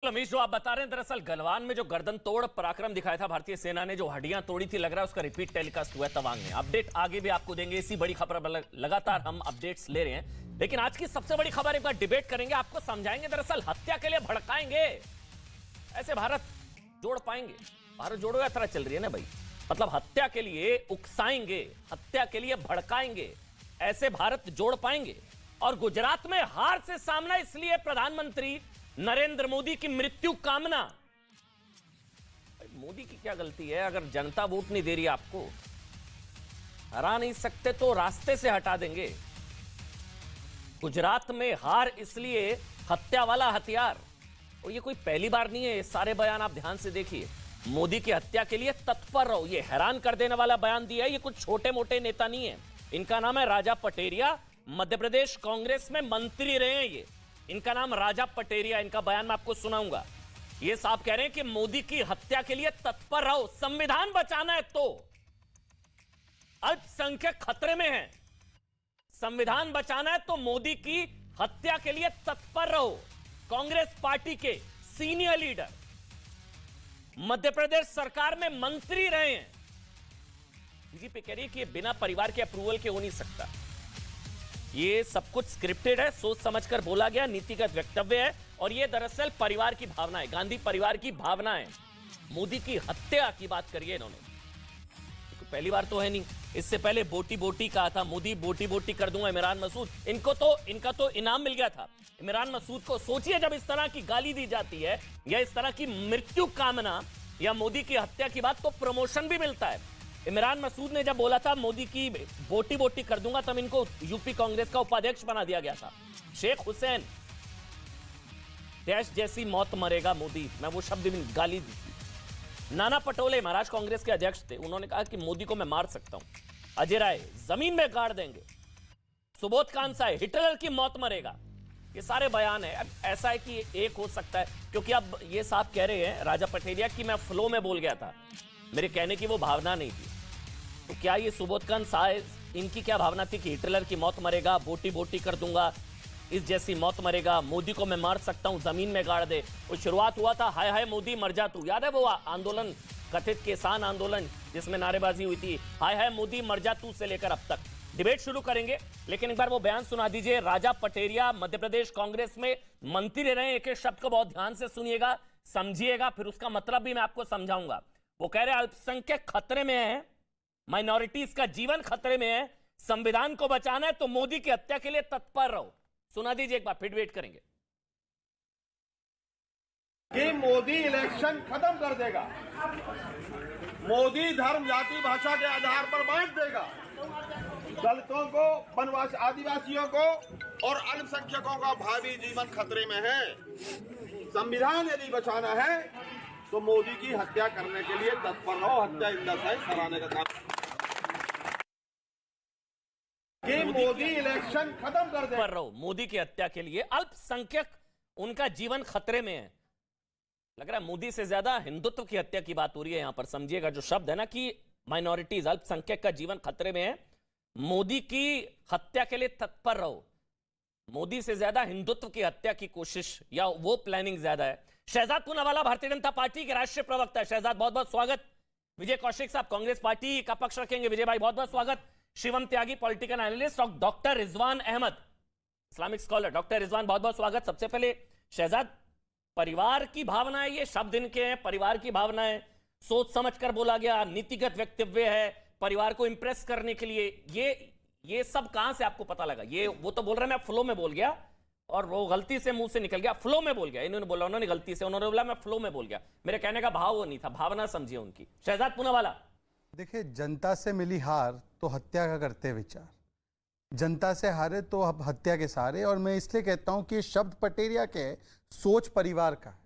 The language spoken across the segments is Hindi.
अमीश, जो आप बता रहे हैं, दरअसल गलवान में जो गर्दन तोड़ पराक्रम दिखाया था भारतीय सेना ने, जो हड्डियां तोड़ी थी, लग रहा है उसका रिपीट टेलीकास्ट हुआ है तवांग में। अपडेट आगे भी आपको देंगे, इसी बड़ी खबर पर लगातार हम अपडेट्स ले रहे हैं। लेकिन आज की सबसे बड़ी खबर, एक बार डिबेट करेंगे, आपको समझाएंगे, दरअसल हत्या के लिए भड़काएंगे, ऐसे भारत जोड़ पाएंगे? भारत जोड़ो यात्रा चल रही है ना भाई, मतलब हत्या के लिए उकसाएंगे, हत्या के लिए भड़काएंगे, ऐसे भारत जोड़ पाएंगे? और गुजरात में हार से सामना इसलिए प्रधानमंत्री नरेंद्र मोदी की मृत्यु कामना। मोदी की क्या गलती है? अगर जनता वोट नहीं दे रही आपको, हरा नहीं सकते तो रास्ते से हटा देंगे। गुजरात में हार इसलिए हत्या वाला हथियार, और ये कोई पहली बार नहीं है, ये सारे बयान आप ध्यान से देखिए। मोदी की हत्या के लिए तत्पर रहो, ये हैरान कर देने वाला बयान दिया है। ये कुछ छोटे मोटे नेता नहीं है, इनका नाम है राजा पटेरिया, मध्य प्रदेश कांग्रेस में मंत्री रहे हैं ये। इनका नाम राजा पटेरिया, इनका बयान मैं आपको सुनाऊंगा। ये साहब कह रहे हैं कि मोदी की हत्या के लिए तत्पर रहो, संविधान बचाना है तो। अल्पसंख्यक खतरे में है, संविधान बचाना है तो मोदी की हत्या के लिए तत्पर रहो। कांग्रेस पार्टी के सीनियर लीडर, मध्य प्रदेश सरकार में मंत्री रहे हैं। बीजेपी कह रही है कि बिना परिवार के अप्रूवल के हो नहीं सकता। ये सब कुछ स्क्रिप्टेड है, सोच समझकर बोला गया, नीतिगत वक्तव्य है, और ये दरअसल परिवार की भावना है, गांधी परिवार की भावना है। मोदी की हत्या की बात करिए इन्होंने, तो पहली बार तो है नहीं। इससे पहले बोटी बोटी कहा था, मोदी बोटी बोटी कर दूंगा इमरान मसूद। इनका तो इनाम मिल गया था इमरान मसूद को। सोचिए, जब इस तरह की गाली दी जाती है या इस तरह की मृत्यु कामना या मोदी की हत्या की बात, तो प्रमोशन भी मिलता है। इमरान मसूद ने जब बोला था मोदी की बोटी बोटी कर दूंगा, तब इनको यूपी कांग्रेस का उपाध्यक्ष बना दिया गया था। शेख हुसैन डैश जैसी मौत मरेगा मोदी, मैं वो शब्द भी गाली दी थी। नाना पटोले महाराष्ट्र कांग्रेस के अध्यक्ष थे, उन्होंने कहा कि मोदी को मैं मार सकता हूं। अजय राय जमीन में गाड़ देंगे। सुबोध कांसाय हिटलर की मौत मरेगा। ये सारे बयान है। अब ऐसा है कि एक हो सकता है, क्योंकि अब ये साहब कह रहे हैं राजा पटेरिया कि मैं फ्लो में बोल गया था, मेरे कहने की वो भावना नहीं थी। तो क्या ये सुबोध कांसाय, इनकी क्या भावना थी कि हिटलर की मौत मरेगा, बोटी बोटी कर दूंगा, इस जैसी मौत मरेगा, मोदी को मैं मार सकता हूं, जमीन में गाड़ दे। वो शुरुआत हुआ था हाय हाय मोदी मर जा तू, याद है वो आंदोलन, कथित किसान आंदोलन जिसमें नारेबाजी हुई थी, हाय हाय मोदी मर जा तू से लेकर अब तक। डिबेट शुरू करेंगे, लेकिन एक बार वो बयान सुना दीजिए। राजा पटेरिया मध्य प्रदेश कांग्रेस में मंत्री रहे, एक एक शब्द को बहुत ध्यान से सुनिएगा, समझिएगा, फिर उसका मतलब भी मैं आपको समझाऊंगा। वो कह रहे हैं अल्पसंख्यक खतरे में है, माइनॉरिटीज का जीवन खतरे में है, संविधान को बचाना है तो मोदी की हत्या के लिए तत्पर रहो। सुना दीजिए एक बार, फिर वेट करेंगे। कि मोदी इलेक्शन खत्म कर देगा, मोदी धर्म जाति भाषा के आधार पर बांट देगा, दलितों को, वनवासी आदिवासियों को और अल्पसंख्यकों का भावी जीवन खतरे में है। संविधान यदि बचाना है तो मोदी की हत्या करने के लिए तत्पर रहो, हत्या इन द सेंस कराने का काम। कि मोदी इलेक्शन खत्म कर देगा, पर रहो मोदी की हत्या के लिए। अल्पसंख्यक, उनका जीवन खतरे में है। लग रहा है मोदी से ज्यादा हिंदुत्व की हत्या की बात हो रही है यहां पर। समझिएगा जो शब्द है ना कि माइनॉरिटीज, अल्पसंख्यक का जीवन खतरे में है, मोदी की हत्या के लिए तत्पर रहो। मोदी से ज्यादा हिंदुत्व की हत्या की कोशिश या वो प्लानिंग ज्यादा है। शहजाद पूनावाला भारतीय जनता पार्टी के राष्ट्रीय प्रवक्ता है। शहजाद, बहुत बहुत स्वागत। विजय कौशिक साहब कांग्रेस पार्टी का पक्ष रखेंगे। विजय भाई, बहुत बहुत स्वागत। शिवम त्यागी पॉलिटिकल एनालिस्ट, और doctor Rizwan Ahmed Islamic scholar. Doctor Rizwan, बहुत बहुत स्वागत। सबसे पहले शहजाद, परिवार की भावना है, ये शब्द इनके हैं, परिवार की भावना है, सोच समझकर बोला गया, नीतिगत वक्तव्य है, परिवार को इंप्रेस करने के लिए, ये सब कहां से आपको पता लगा? ये वो तो बोल रहे हैं मैं फ्लो में बोल गया, और वो गलती से मुंह से निकल गया, फ्लो में बोल गया। इन्होंने बोला, उन्होंने गलती से, उन्होंने बोला मैं फ्लो में बोल गया। मेरे कहने का भाव वो नहीं था, भावना समझिए उनकी। शहजाद पूनावाला, देखिए, जनता से मिली हार तो हत्या का करते विचार, जनता से हारे तो अब हत्या के सहारे। और मैं इसलिए कहता हूं कि शब्द पटेरिया के सोच परिवार का है,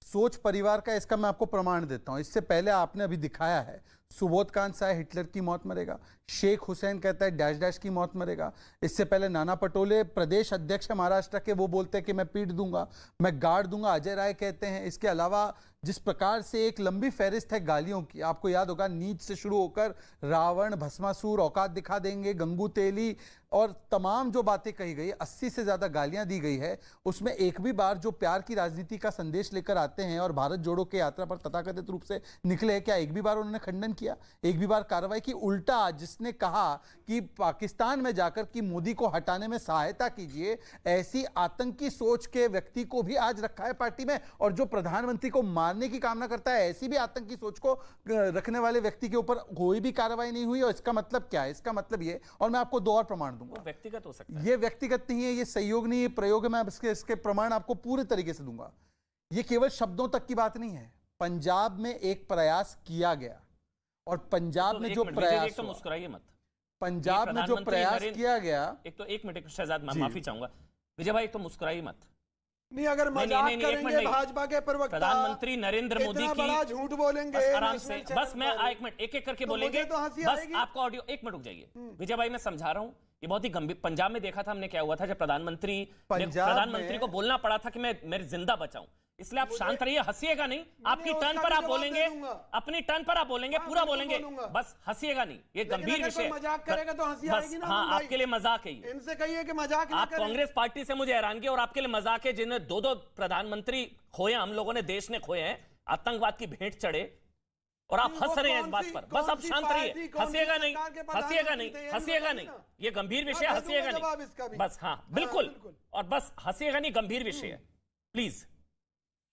सोच परिवार का। इसका मैं आपको प्रमाण देता हूं। इससे पहले आपने अभी दिखाया है सुबोधकांत साय हिटलर की मौत मरेगा, शेख हुसैन कहता है डैश डैश की मौत मरेगा। इससे पहले नाना पटोले प्रदेश अध्यक्ष है महाराष्ट्र के, वो बोलते हैं कि मैं पीट दूंगा, मैं गाड़ दूंगा, अजय राय कहते हैं। इसके अलावा जिस प्रकार से एक लंबी फहरिस्त है गालियों की, आपको याद होगा नीच से शुरू होकर रावण, भस्मासुर, औकात दिखा देंगे, गंगू तेली और तमाम जो बातें कही गई, 80 से ज्यादा गालियां दी गई है। उसमें एक भी बार जो प्यार की राजनीति का संदेश लेकर आते हैं और भारत जोड़ो के यात्रा पर तथाकथित रूप से निकले, क्या एक भी बार उन्होंने खंडन किया, एक भी बार कार्रवाई की? उल्टा जिसने कहा कि पाकिस्तान में जाकर कि मोदी को हटाने में सहायता कीजिए, ऐसी आतंकी सोच के व्यक्ति को भी आज रखा है पार्टी में। और जो प्रधानमंत्री को मारने की कामना करता है, ऐसी भी आतंकी सोच को रखने वाले व्यक्ति के ऊपर कोई भी कार्रवाई नहीं हुई। और इसका मतलब क्या है? इसका मतलब ये, और मैं आपको 2 और प्रमाण दूंगा। व्यक्तिगत हो सकता है, ये व्यक्तिगत नहीं है, ये सहयोग नहीं है, प्रयोग है। मैं इसके प्रमाण आपको पूरे तरीके से दूंगा। ये केवल शब्दों तक की बात नहीं है। पंजाब में एक प्रयास किया गया और पंजाब में जो प्रयास, तो मुस्कुराइए मत, पंजाब में जो प्रयास किया गया, एक तो 1 मिनट शहजाद, मैं माफी चाहूंगा विजय भाई, एक तो मुस्कुराइए मत। नहीं, अगर मजाक करेंगे भाजपा के प्रवक्ता प्रधानमंत्री नरेंद्र मोदी की बड़ा झूठ बोलेंगे, बस आराम से, बस मैं 1 मिनट एक करके तो बोलेंगे, तो हंसी बस आएगी। आपको ऑडियो 1 मिनट रुक जाइए विजय भाई, मैं समझा रहा हूं। ये बहुत ही गंभीर, पंजाब में देखा था हमने क्या हुआ था जब प्रधानमंत्री को बोलना पड़ा था कि मैं जिंदा बचाऊं, इसलिए आप शांत रहिए, हंसिएगा नहीं, आपकी टर्न पर आप बोलेंगे, अपनी टर्न पर आप बोलेंगे, पूरा बोलेंगे, बस हंसिएगा नहीं, ये गंभीर विषय। मजाक करेगा तो हंसी आएगी ना। हाँ, आपके लिए मजाक है ये, इनसे कहिए कि मजाक ना आप करें। कांग्रेस पार्टी से मुझे हैरानगी, और आपके लिए मजाक है जिन्हें 2 प्रधानमंत्री खोए, हम लोगों ने, देश ने खोए हैं, आतंकवाद की भेंट चढ़े, और आप हंस रहे हैं इस बात पर। बस आप शांत रहिए, हंसिएगा नहीं, हंसिएगा नहीं, हंसिएगा नहीं, ये गंभीर विषय, हंसिएगा नहीं, बस। हाँ बिल्कुल, और बस हंसिएगा नहीं, गंभीर विषय है, प्लीज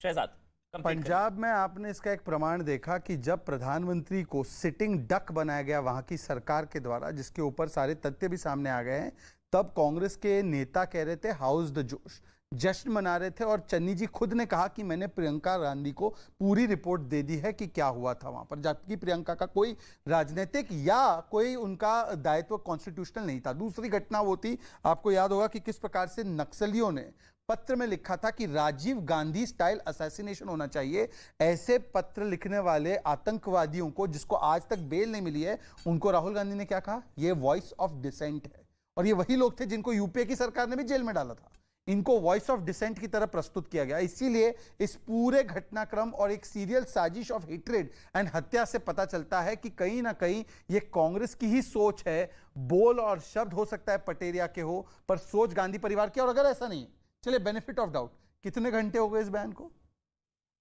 शहजाद। पंजाब में आपने इसका एक प्रमाण देखा कि जब प्रधानमंत्री को सिटिंग डक बनाया गया वहां की सरकार के द्वारा, जिसके ऊपर सारे तथ्य भी सामने आ गए हैं, तब कांग्रेस के नेता कह रहे थे हाउस द जोश, जश्न मना रहे थे। और चन्नी जी खुद ने कहा कि मैंने प्रियंका गांधी को पूरी रिपोर्ट दे दी है कि क्या हुआ था वहां पर, जबकि प्रियंका का कोई राजनीतिक या कोई उनका दायित्व कॉन्स्टिट्यूशनल नहीं था। दूसरी घटना वो थी, आपको याद होगा कि किस प्रकार से नक्सलियों ने पत्र में लिखा था कि राजीव गांधी स्टाइल असैसिनेशन होना चाहिए। ऐसे पत्र लिखने वाले आतंकवादियों को, जिसको आज तक बेल नहीं मिली है, उनको राहुल गांधी ने क्या कहा? ये वॉइस ऑफ डिसेंट है। और ये वही लोग थे जिनको यूपीए की सरकार ने भी जेल में डाला था। इनको वॉइस ऑफ डिसेंट की तरह प्रस्तुत किया गया। इसीलिए इस पूरे घटनाक्रम और एक सीरियल साजिश ऑफ हेट्रेड एंड हत्या से पता चलता है कि कहीं ना कहीं ये कांग्रेस की ही सोच है। बोल और शब्द हो सकता है पटेरिया के हो, पर सोच गांधी परिवार की। और अगर ऐसा नहीं है, चलिए बेनिफिट ऑफ डाउट, कितने घंटे हो गए इस बयान को,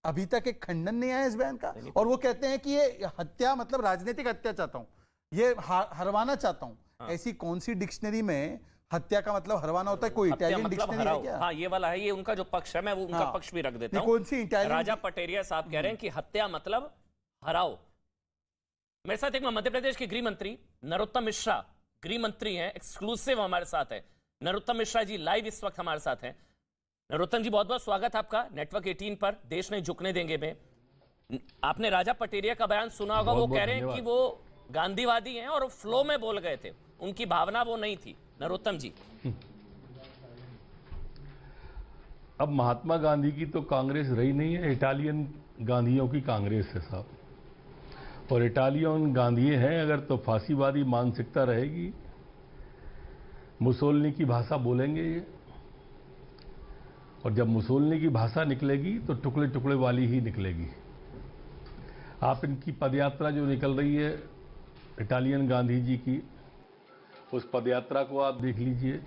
अभी तक एक खंडन नहीं आया इस बयान का। और वो कहते हैं कि ये हत्या मतलब राजनीतिक हत्या चाहता हूं, ये हरवाना चाहता हूं। ऐसी कौन सी डिक्शनरी में हत्या का मतलब हरवाना होता है? कोई इटालियन डिक्शनरी है क्या? हाँ, ये वाला है, ये उनका जो पक्ष है, मैं वो उनका पक्ष भी रख देता हूं। कौन सी इटालियन? राजा पटेरिया साहब कह रहे हैं कि हत्या मतलब हराओ। मेरे साथ एक मध्य प्रदेश के गृह मंत्री नरोत्तम मिश्रा, गृह मंत्री हैं, एक्सक्लूसिव हमारे साथ है। नरोत्तम मिश्रा जी लाइव इस वक्त हमारे साथ हैं। नरोत्तम जी, बहुत बहुत स्वागत आपका नेटवर्क 18 पर, देश नहीं झुकने देंगे में। आपने राजा पटेरिया का बयान सुना होगा, वो कह रहे हैं कि वो गांधीवादी हैं और फ्लो में बोल गए थे, उनकी भावना वो नहीं थी। नरोत्तम जी, अब महात्मा गांधी की तो कांग्रेस रही नहीं है, इटालियन गांधियों की कांग्रेस है साहब। और इटालियन गांधी हैं अगर तो फांसीवादी मानसिकता रहेगी, मुसोलिनी की भाषा बोलेंगे ये, और जब मुसोलिनी की भाषा निकलेगी तो टुकड़े टुकड़े वाली ही निकलेगी। आप इनकी पदयात्रा जो निकल रही है इटालियन गांधी जी की, उस पदयात्रा को आप देख लीजिए,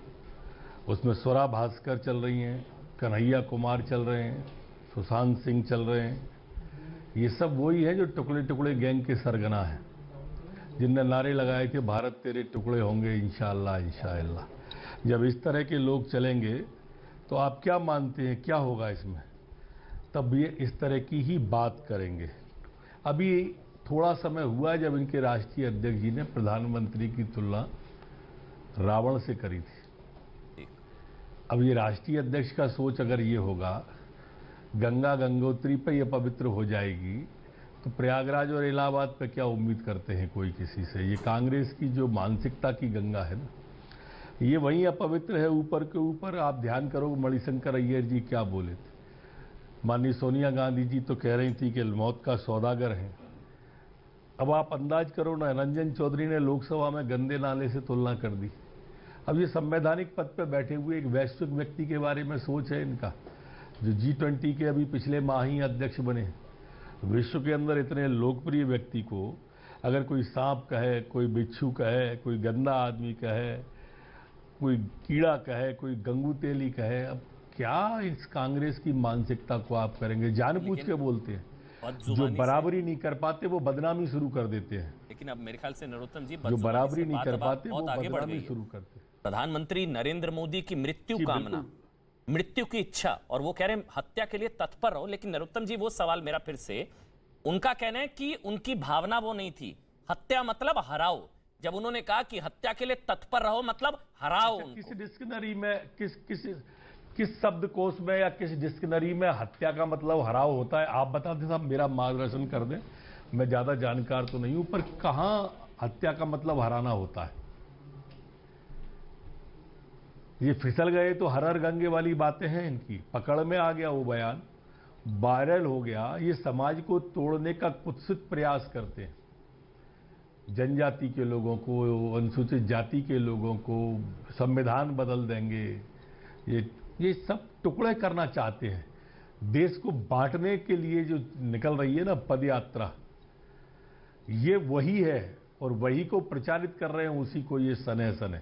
उसमें स्वरा भास्कर चल रही हैं, कन्हैया कुमार चल रहे हैं, सुशांत सिंह चल रहे हैं। ये सब वही है जो टुकड़े टुकड़े गैंग के सरगना हैं, जिनने नारे लगाए थे भारत तेरे टुकड़े होंगे इंशाअल्लाह इंशाअल्लाह। जब इस तरह के लोग चलेंगे तो आप क्या मानते हैं क्या होगा इसमें? तब ये इस तरह की ही बात करेंगे। अभी थोड़ा समय हुआ है जब इनके राष्ट्रीय अध्यक्ष जी ने प्रधानमंत्री की तुलना रावण से करी थी। अब ये राष्ट्रीय अध्यक्ष का सोच अगर ये होगा गंगा गंगोत्री पर ये पवित्र हो जाएगी, तो प्रयागराज और इलाहाबाद पे क्या उम्मीद करते हैं कोई किसी से? ये कांग्रेस की जो मानसिकता की गंगा है ना, ये वहीं अपवित्र है ऊपर के ऊपर। आप ध्यान करो मणिशंकर अय्यर जी क्या बोले थे। माननीय सोनिया गांधी जी तो कह रही थी कि मौत का सौदागर है, अब आप अंदाज करो ना, रंजन चौधरी ने लोकसभा में गंदे नाले से तुलना कर दी। अब ये संवैधानिक पद पर बैठे हुए एक वैश्विक व्यक्ति के बारे में सोच है इनका, जो G20 के अभी पिछले माह ही अध्यक्ष बने। विश्व के अंदर इतने लोकप्रिय व्यक्ति को अगर कोई सांप कहे, कोई बिच्छू कहे, कोई गंदा आदमी कहे, कोई कीड़ा कहे, कोई गंगू तेली कहे, अब क्या इस कांग्रेस की मानसिकता को आप करेंगे? जानबूझ के बोलते हैं, जो बराबरी नहीं कर पाते वो बदनामी शुरू कर देते हैं। लेकिन अब मेरे ख्याल से नरोत्तम जी जो बराबरी नहीं कर पाते वो बहुत आगे बढ़ बदनामी गई शुरू करते हैं। प्रधानमंत्री नरेंद्र मोदी की मृत्यु जी, कामना, मृत्यु की इच्छा, और वो कह रहे हैं हत्या के लिए तत्पर रहो। लेकिन नरोत्तम जी वो सवाल मेरा फिर से, उनका कहना है कि उनकी भावना वो नहीं थी, हत्या मतलब हराओ। जब उन्होंने कहा कि हत्या के लिए तत्पर रहो मतलब हराओ उनको। किस डिक्शनरी में, किस शब्दकोश में या किस डिक्शनरी में हत्या का मतलब हराओ होता है? आप बता दें साहब, मेरा मार्गदर्शन कर दें। मैं ज्यादा जानकार तो नहीं हूं, पर कहां हत्या का मतलब हराना होता है? ये फिसल गए तो हर हर गंगे वाली बातें हैं इनकी। पकड़ में आ गया वो बयान, वायरल हो गया। ये समाज को तोड़ने का कुत्सित प्रयास करते हैं। जनजाति के लोगों को, अनुसूचित जाति के लोगों को संविधान बदल देंगे, ये सब टुकड़े करना चाहते हैं। देश को बांटने के लिए जो निकल रही है ना पद यात्रा, ये वही है और वही को प्रचारित कर रहे हैं, उसी को ये सने सने।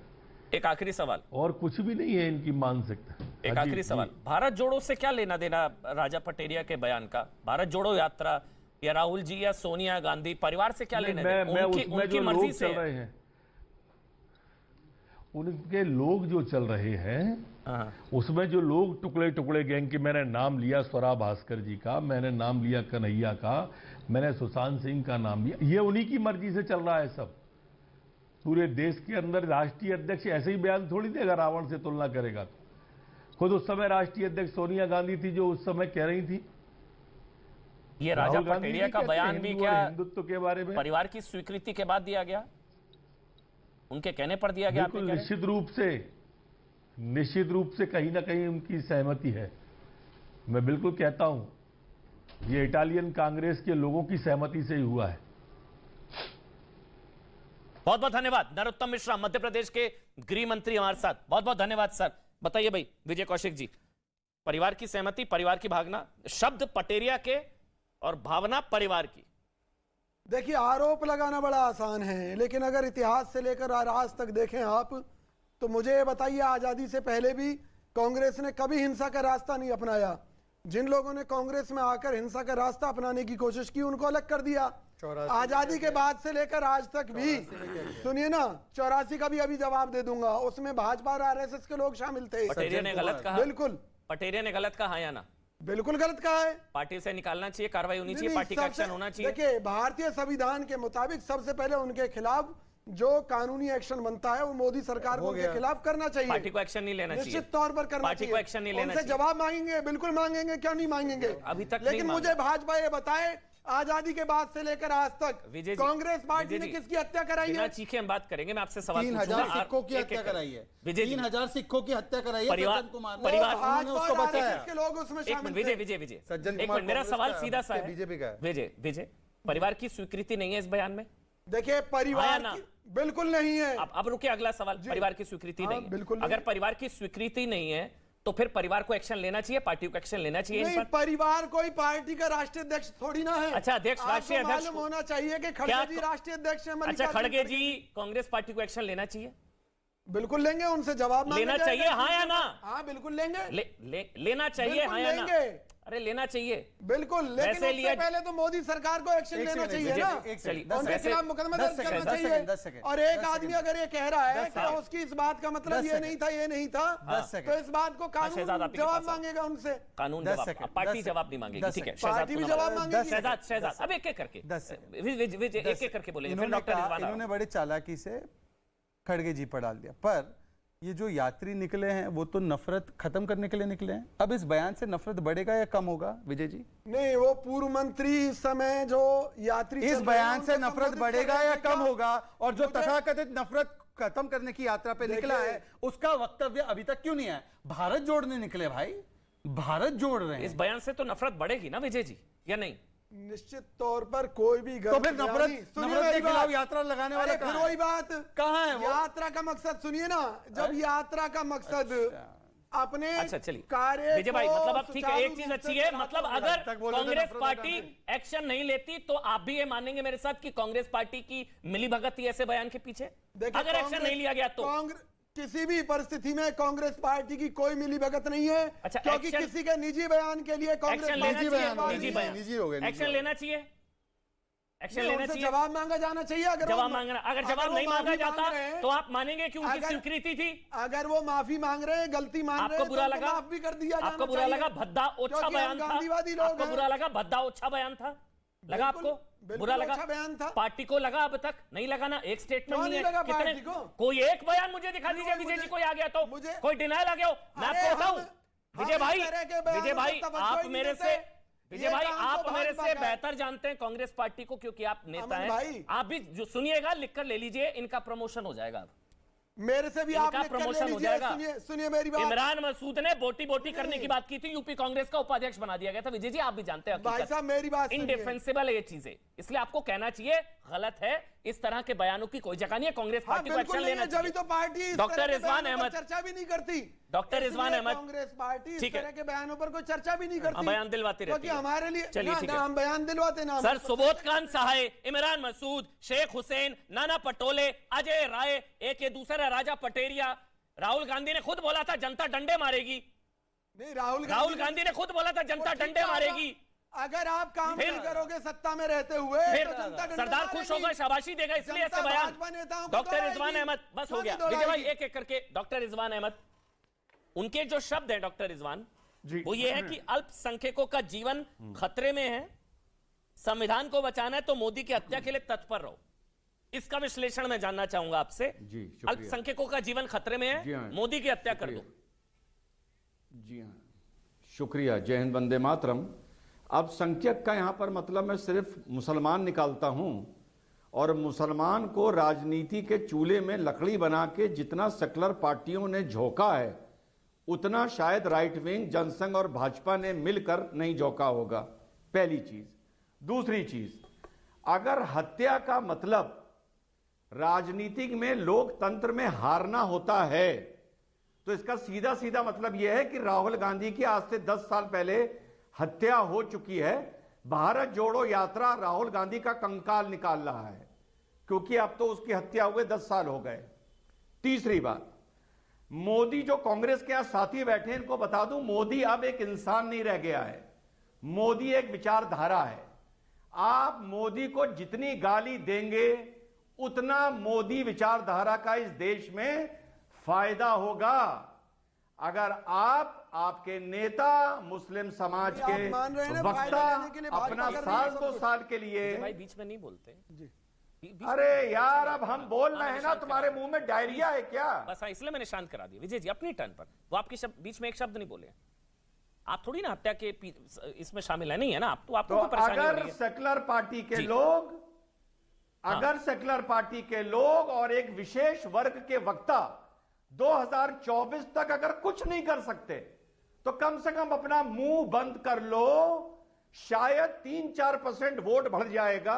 एक आखिरी सवाल, और कुछ भी नहीं है इनकी मानसिकता। एक आखिरी सवाल, भारत जोड़ो से क्या लेना देना राजा पटेरिया के बयान का? भारत जोड़ो यात्रा या राहुल जी या सोनिया गांधी परिवार से क्या लेना देना? उनकी मर्जी से चल रहे हैं, उनके लोग जो चल रहे हैं उसमें जो लोग टुकड़े टुकड़े गैंग की, मैंने नाम लिया स्वरा भास्कर जी का, मैंने नाम लिया कन्हैया का, मैंने सुशांत सिंह का नाम लिया, ये उन्हीं की मर्जी से चल रहा है सब। पूरे देश के अंदर राष्ट्रीय अध्यक्ष ऐसे ही बयान थोड़ी देगा, रावण से तुलना करेगा तो। खुद उस समय राष्ट्रीय अध्यक्ष सोनिया गांधी थी जो उस समय कह रही थी। ये राजा पटेरिया का बयान भी क्या हिंदुत्व के बारे में परिवार की स्वीकृति के बाद दिया गया, उनके कहने पर दिया गया? बिल्कुल, निश्चित रूप से कहीं ना कहीं उनकी सहमति है। मैं बिल्कुल कहता हूं ये इटालियन कांग्रेस के लोगों की सहमति से ही हुआ है। बहुत बहुत धन्यवाद नरोत्तम मिश्रा, मध्य प्रदेश के गृह मंत्री हमारे साथ। बहुत बहुत धन्यवाद सर। बताइए भाई विजय कौशिक जी, परिवार की सहमति, परिवार की भावना, शब्द पटेरिया के और भावना परिवार की। देखिए, आरोप लगाना बड़ा आसान है, लेकिन अगर इतिहास से लेकर आज तक देखें आप, तो मुझे बताइए आजादी से पहले भी कांग्रेस ने कभी हिंसा का रास्ता नहीं अपनाया। जिन लोगों ने कांग्रेस में आकर हिंसा का रास्ता अपनाने की कोशिश की उनको अलग कर दिया। आजादी के बाद से लेकर आज तक भी, सुनिए ना, 84 का भी अभी जवाब दे दूंगा, उसमें भाजपा और आरएसएस के लोग शामिल थे। पटेरिया ने गलत कहा? बिल्कुल, पटेरिया ने गलत कहा या ना? बिल्कुल गलत कहा है। पार्टी से निकालना चाहिए, कार्रवाई होनी चाहिए, पार्टी का एक्शन होना चाहिए। देखिए, भारतीय संविधान के मुताबिक सबसे पहले उनके खिलाफ जो कानूनी एक्शन बनता है वो मोदी सरकार को उनके खिलाफ करना चाहिए। पार्टी को एक्शन नहीं लेना चाहिए, निश्चित तौर पर करना पार्टी चाहिए। को एक्शन नहीं लेना चाहिए। जवाब मांगेंगे, बिल्कुल मांगेंगे, क्यों नहीं मांगेंगे? अभी तक लेकिन मुझे भाजपा ये बताए, आजादी के बाद से लेकर आज तक कांग्रेस पार्टी ने किसकी हत्या कराई है? चीखे हम बात करेंगे, मैं आपसे सवाल 3000 सिखों की हत्या कराई है। 3000 सिखों की हत्या कराई है सज्जन कुमार ने। परिवार उन्होंने उसको बचाया के लोग उसमें शामिल थे। विजय एक मिनट, मेरा सवाल सीधा सा है बीजेपी का। विजय, परिवार की स्वीकृति नहीं है इस बयान में? देखिए, परिवार बिल्कुल नहीं है। अब रुके, अगला सवाल, परिवार की स्वीकृति नहीं है। बिल्कुल, अगर परिवार की स्वीकृति नहीं है तो फिर परिवार को एक्शन लेना चाहिए, पार्टी को एक्शन लेना चाहिए? नहीं, परिवार कोई पार्टी का राष्ट्रीय अध्यक्ष थोड़ी ना है। अच्छा, अध्यक्ष, राष्ट्रीय अध्यक्ष मालूम होना चाहिए कि खड़गे जी राष्ट्रीय अध्यक्ष हैं। अच्छा, खड़गे जी कांग्रेस पार्टी को एक्शन लेना चाहिए? बिल्कुल लेंगे, उनसे जवाब लेना चाहिए, हाँ या ना? हाँ बिल्कुल लेंगे। लेना चाहिए, हाँ या ना? अरे लेना चाहिए बिल्कुल, लेकिन उससे पहले तो मोदी सरकार को एक्शन लेना चाहिए ना। उनके खिलाफ मुकदमा दर्ज करना चाहिए। और एक आदमी अगर ये कह रहा है कि उसकी इस बात का मतलब ये नहीं था, ये नहीं था, तो इस बात को कानून जवाब मांगेगा उनसे। कानून जवाब, पार्टी जवाब नहीं मांगेगी, ठीक है? पार्टी भी जवाब मांगेगी। शहजाद, अब एक एक करके, विजय एक एक करके बोलेंगे। इन्होंने बड़ी चालाकी से खड़गे जी पर डाल दिया, पर ये जो यात्री निकले हैं वो तो नफरत खत्म करने के लिए निकले हैं। अब इस बयान से नफरत बढ़ेगा या कम होगा विजय जी? नहीं, वो पूर्व मंत्री इस समय जो यात्री, इस बयान से नफरत बढ़ेगा या कम होगा? और जो तथाकथित नफरत खत्म करने की यात्रा पे निकला है उसका वक्तव्य अभी तक क्यों नहीं है? भारत जोड़ने निकले भाई, भारत जोड़ रहे हैं। इस बयान से तो नफरत बढ़ेगी ना विजय जी, या नहीं? निश्चित तौर पर कोई भी तो फिर गलत नफरत बयानी- सुनिए नफरत के मेरी खिलाफ बात। यात्रा लगाने वाले अरे फिर कहाँ वही हैं? बात कहाँ है वो? यात्रा का मकसद सुनिए ना, जब यात्रा का मकसद अपने अच्छा चलिए कार्य विजय भाई, को मतलब अब ठीक है, एक सुचारू चीज रूप अच्छी से है, चलाना मतलब होगा। अगर तक बोले थे कांग्रेस नफरत पार्टी हटाने। एक्शन नहीं लेती तो आप भी ये मानेंगे मेरे साथ कि कांग्रेस पार्टी की मिलीभगत थी ऐसे बयान के पीछे? देखिए, अगर एक्शन नहीं लिया गया तो किसी भी परिस्थिति में कांग्रेस पार्टी की कोई मिलीभगत नहीं है। अच्छा, क्योंकि एक्शन- किसी के निजी बयान के लिए कांग्रेस एक्शन लेना पार्टी चाहिए, बयान निजी नहीं बयान, है। निजी हो गए, निजी एक्शन हो गए। लेना चाहिए, एक्शन नहीं, लेना उनसे चाहिए, जवाब मांगा जाना चाहिए। अगर जवाब वो- मांगना, अगर अगर जवाब वो नहीं मांगा माफी जाता मांग रहे हैं- तो आप मानेंगे कि उनकी अगर- स्वीकृति थी? अगर वो माफी मांग रहे हैं, गलती मान रहे आपको हैं, बुरा तो लगा? माफ भी कर दिया जाना आपको बुरा चाहिए। लगा? भद्दा ओछा क्योंकि हम बयान था? गांधीवादी लोग आपको हैं। बुरा लगा? भद्दा ओछा बयान था? लगा बिल्कुल, आपको? बिल्कुल बुरा लगा? अच्छा बयान था। पार्टी को लगा? अब तक नहीं लगा ना, एक स्टेटमेंट क्यों नहीं नहीं है। लगा कितने पार्टी को? कोई एक बयान मुझे दिखा नहीं, दीजिए विजय जी, कोई आ गया तो मुझे- कोई डिनायल आ गया हो। मैं अरे आपको बताऊं हम विजय इस भाई, तरह के बयानों विजय को भाई तवज्जो आप ही नहीं मेरे देते। से विजय ये भाई काम आप तो मेरे भाजपा से का है। बेहतर जानते हैं कांग्रेस पार्टी को, क्योंकि आप नेता अमन भाई। हैं। आप भी जो सुनिएगा, लिखकर ले लीजिए, इनका प्रमोशन हो जाएगा अब। मेरे से भी आप इनका लिख कर ले प्रमोशन हो लीजिए। जाएगा। सुनिए मेरी बात। इमरान मसूद ने बोटी बोटी करने की बात की थी, यूपी कांग्रेस का उपाध्यक्ष बना दिया गया था। विजय जी आप भी जानते हैं, भाई साहब मेरी बात सुनिए। इनडिफेंसिबल है ये चीजें, इसलिए आपको कहना चाहिए गलत है। इस तरह के बयानों की कोई जगह नहीं है, कांग्रेस हाँ, पार्टी को बिल्कुल एक्शन नहीं लेना है, जब चाहिए। तो पार्टी इस डॉक्टर तरह के रिजवान बयानों पर अहमद, चर्चा भी नहीं करती। डॉक्टर रिजवान इसलिए अहमद, कांग्रेस पार्टी इस ठीक है। तरह के बयानों पर कोई चर्चा भी नहीं करती। बयान दिलवाती रहती क्योंकि है। हमारे लिए चलिए, ना ठीक ना है। हम बयान दिलवाते ना। सर सुबोध खान सहाय, इमरान मसूद, शेख हुसैन, नाना पटोले, अजय राय, एक ये दूसरा राजा पटेरिया। राहुल गांधी ने खुद बोला था जनता डंडे मारेगी। नहीं, राहुल गांधी ने खुद बोला था जनता डंडे मारेगी। अगर आप काम फिर- नहीं करोगे सत्ता में रहते हुए फिर तो जनता डंडा सरदार खुश मारेगी। होगा, शाबाशी देगा, इसलिए ऐसे जनता बयान। भाजपा नेताओं को डॉक्टर दौड़ाएगी। रिजवान अहमद, बस हो क्यों गया नहीं विजय भाई, दौड़ाएगी? एक एक करके। डॉक्टर रिजवान अहमद, उनके जो शब्द हैं डॉक्टर रिजवान, वो ये है कि अल्पसंख्यकों का जीवन खतरे में है, संविधान को बचाना है तो मोदी की हत्या के लिए तत्पर रहो। इसका विश्लेषण मैं जानना चाहूंगा आपसे। जी, शुक्रिया। अल्पसंख्यकों का जीवन खतरे में जी है, हाँ। मोदी की हत्या कर दो। जी हाँ, शुक्रिया। जय हिंद, वंदे मातरम। अब संख्यक का यहाँ पर मतलब मैं सिर्फ मुसलमान निकालता हूँ, और मुसलमान को राजनीति के चूल्हे में लकड़ी बना के जितना सेकुलर पार्टियों ने झोंका है, उतना शायद राइट विंग, जनसंघ और भाजपा ने मिलकर नहीं झोंका होगा। पहली चीज। दूसरी चीज, अगर हत्या का मतलब राजनीतिक में लोकतंत्र में हारना होता है, तो इसका सीधा सीधा मतलब यह है कि राहुल गांधी की आज से 10 साल पहले हत्या हो चुकी है। भारत जोड़ो यात्रा राहुल गांधी का कंकाल निकाल रहा है, क्योंकि अब तो उसकी हत्या हुए 10 साल हो गए। तीसरी बात, मोदी जो कांग्रेस के यहां साथी बैठे हैं, इनको बता दूं, मोदी अब एक इंसान नहीं रह गया है, मोदी एक विचारधारा है। आप मोदी को जितनी गाली देंगे उतना मोदी विचारधारा का इस देश में फायदा होगा। अगर आपके नेता मुस्लिम समाज आप के मान रहे हैं ना, वक्ता फायदा लेने के लिए भाजपा अपना कर रही है साल सब 2 कुछ। साल के लिए, भाई बीच में नहीं बोलते। अरे यार अब हम बोल रहे हैं ना, तुम्हारे मुंह में डायरिया है क्या? बस हाँ, इसलिए मैंने शांत करा दिया। विजय जी अपनी टर्न पर, वो आपके शब्द बीच में एक शब्द नहीं बोले। आप थोड़ी ना हत्या के इसमें शामिल है, नहीं है ना आप, तो आपको तो कोई परेशानी हो अगर रही है। सेकुलर पार्टी के जी। लोग, अगर सेकुलर पार्टी के लोग और एक विशेष वर्ग के वक्ता 2024 तक अगर कुछ नहीं कर सकते, तो कम से कम अपना मुंह बंद कर लो। शायद 3-4% वोट बढ़ जाएगा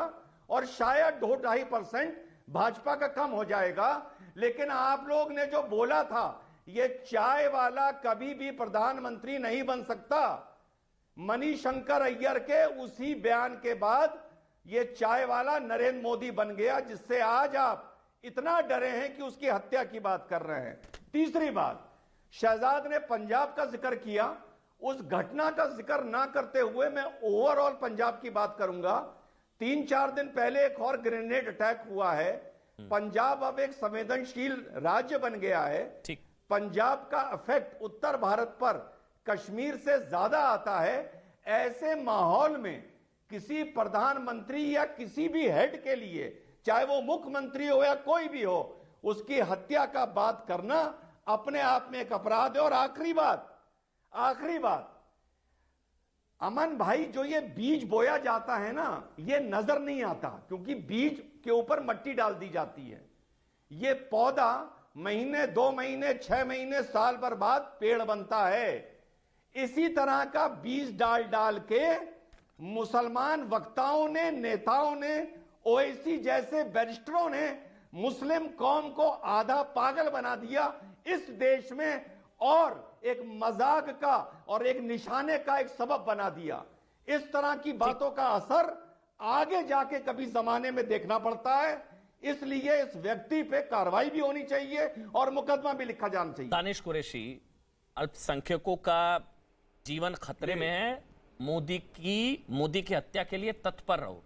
और शायद 2-2.5% भाजपा का कम हो जाएगा। लेकिन आप लोग ने जो बोला था, ये चाय वाला कभी भी प्रधानमंत्री नहीं बन सकता। मणिशंकर अय्यर के उसी बयान के बाद ये चाय वाला नरेंद्र मोदी बन गया, जिससे आज आप इतना डरे हैं कि उसकी हत्या की बात कर रहे हैं। तीसरी बात, शहजाद ने पंजाब का जिक्र किया, उस घटना का जिक्र ना करते हुए मैं ओवरऑल पंजाब की बात करूंगा। 3-4 दिन पहले एक और ग्रेनेड अटैक हुआ है। पंजाब अब एक संवेदनशील राज्य बन गया है। ठीक। पंजाब का इफेक्ट उत्तर भारत पर कश्मीर से ज्यादा आता है। ऐसे माहौल में किसी प्रधानमंत्री या किसी भी हेड के लिए, चाहे वो मुख्यमंत्री हो या कोई भी हो, उसकी हत्या का बात करना अपने आप में एक अपराध है। और आखिरी बात, अमन भाई, जो ये बीज बोया जाता है ना, ये नजर नहीं आता, क्योंकि बीज के ऊपर मिट्टी डाल दी जाती है। ये पौधा महीने, 2 महीने, 6 महीने, साल भर बाद पेड़ बनता है। इसी तरह का बीज डाल डाल के मुसलमान वक्ताओं ने, नेताओं ने, ओवैसी जैसे बैरिस्टरों ने मुस्लिम कौम को आधा पागल बना दिया इस देश में, और एक मजाक का और एक निशाने का एक सबब बना दिया। इस तरह की बातों का असर आगे जाके कभी जमाने में देखना पड़ता है, इसलिए इस व्यक्ति पे कार्रवाई भी होनी चाहिए और मुकदमा भी लिखा जाना चाहिए। दानिश कुरैशी, अल्पसंख्यकों का जीवन खतरे में है, मोदी की हत्या के लिए तत्पर रहो।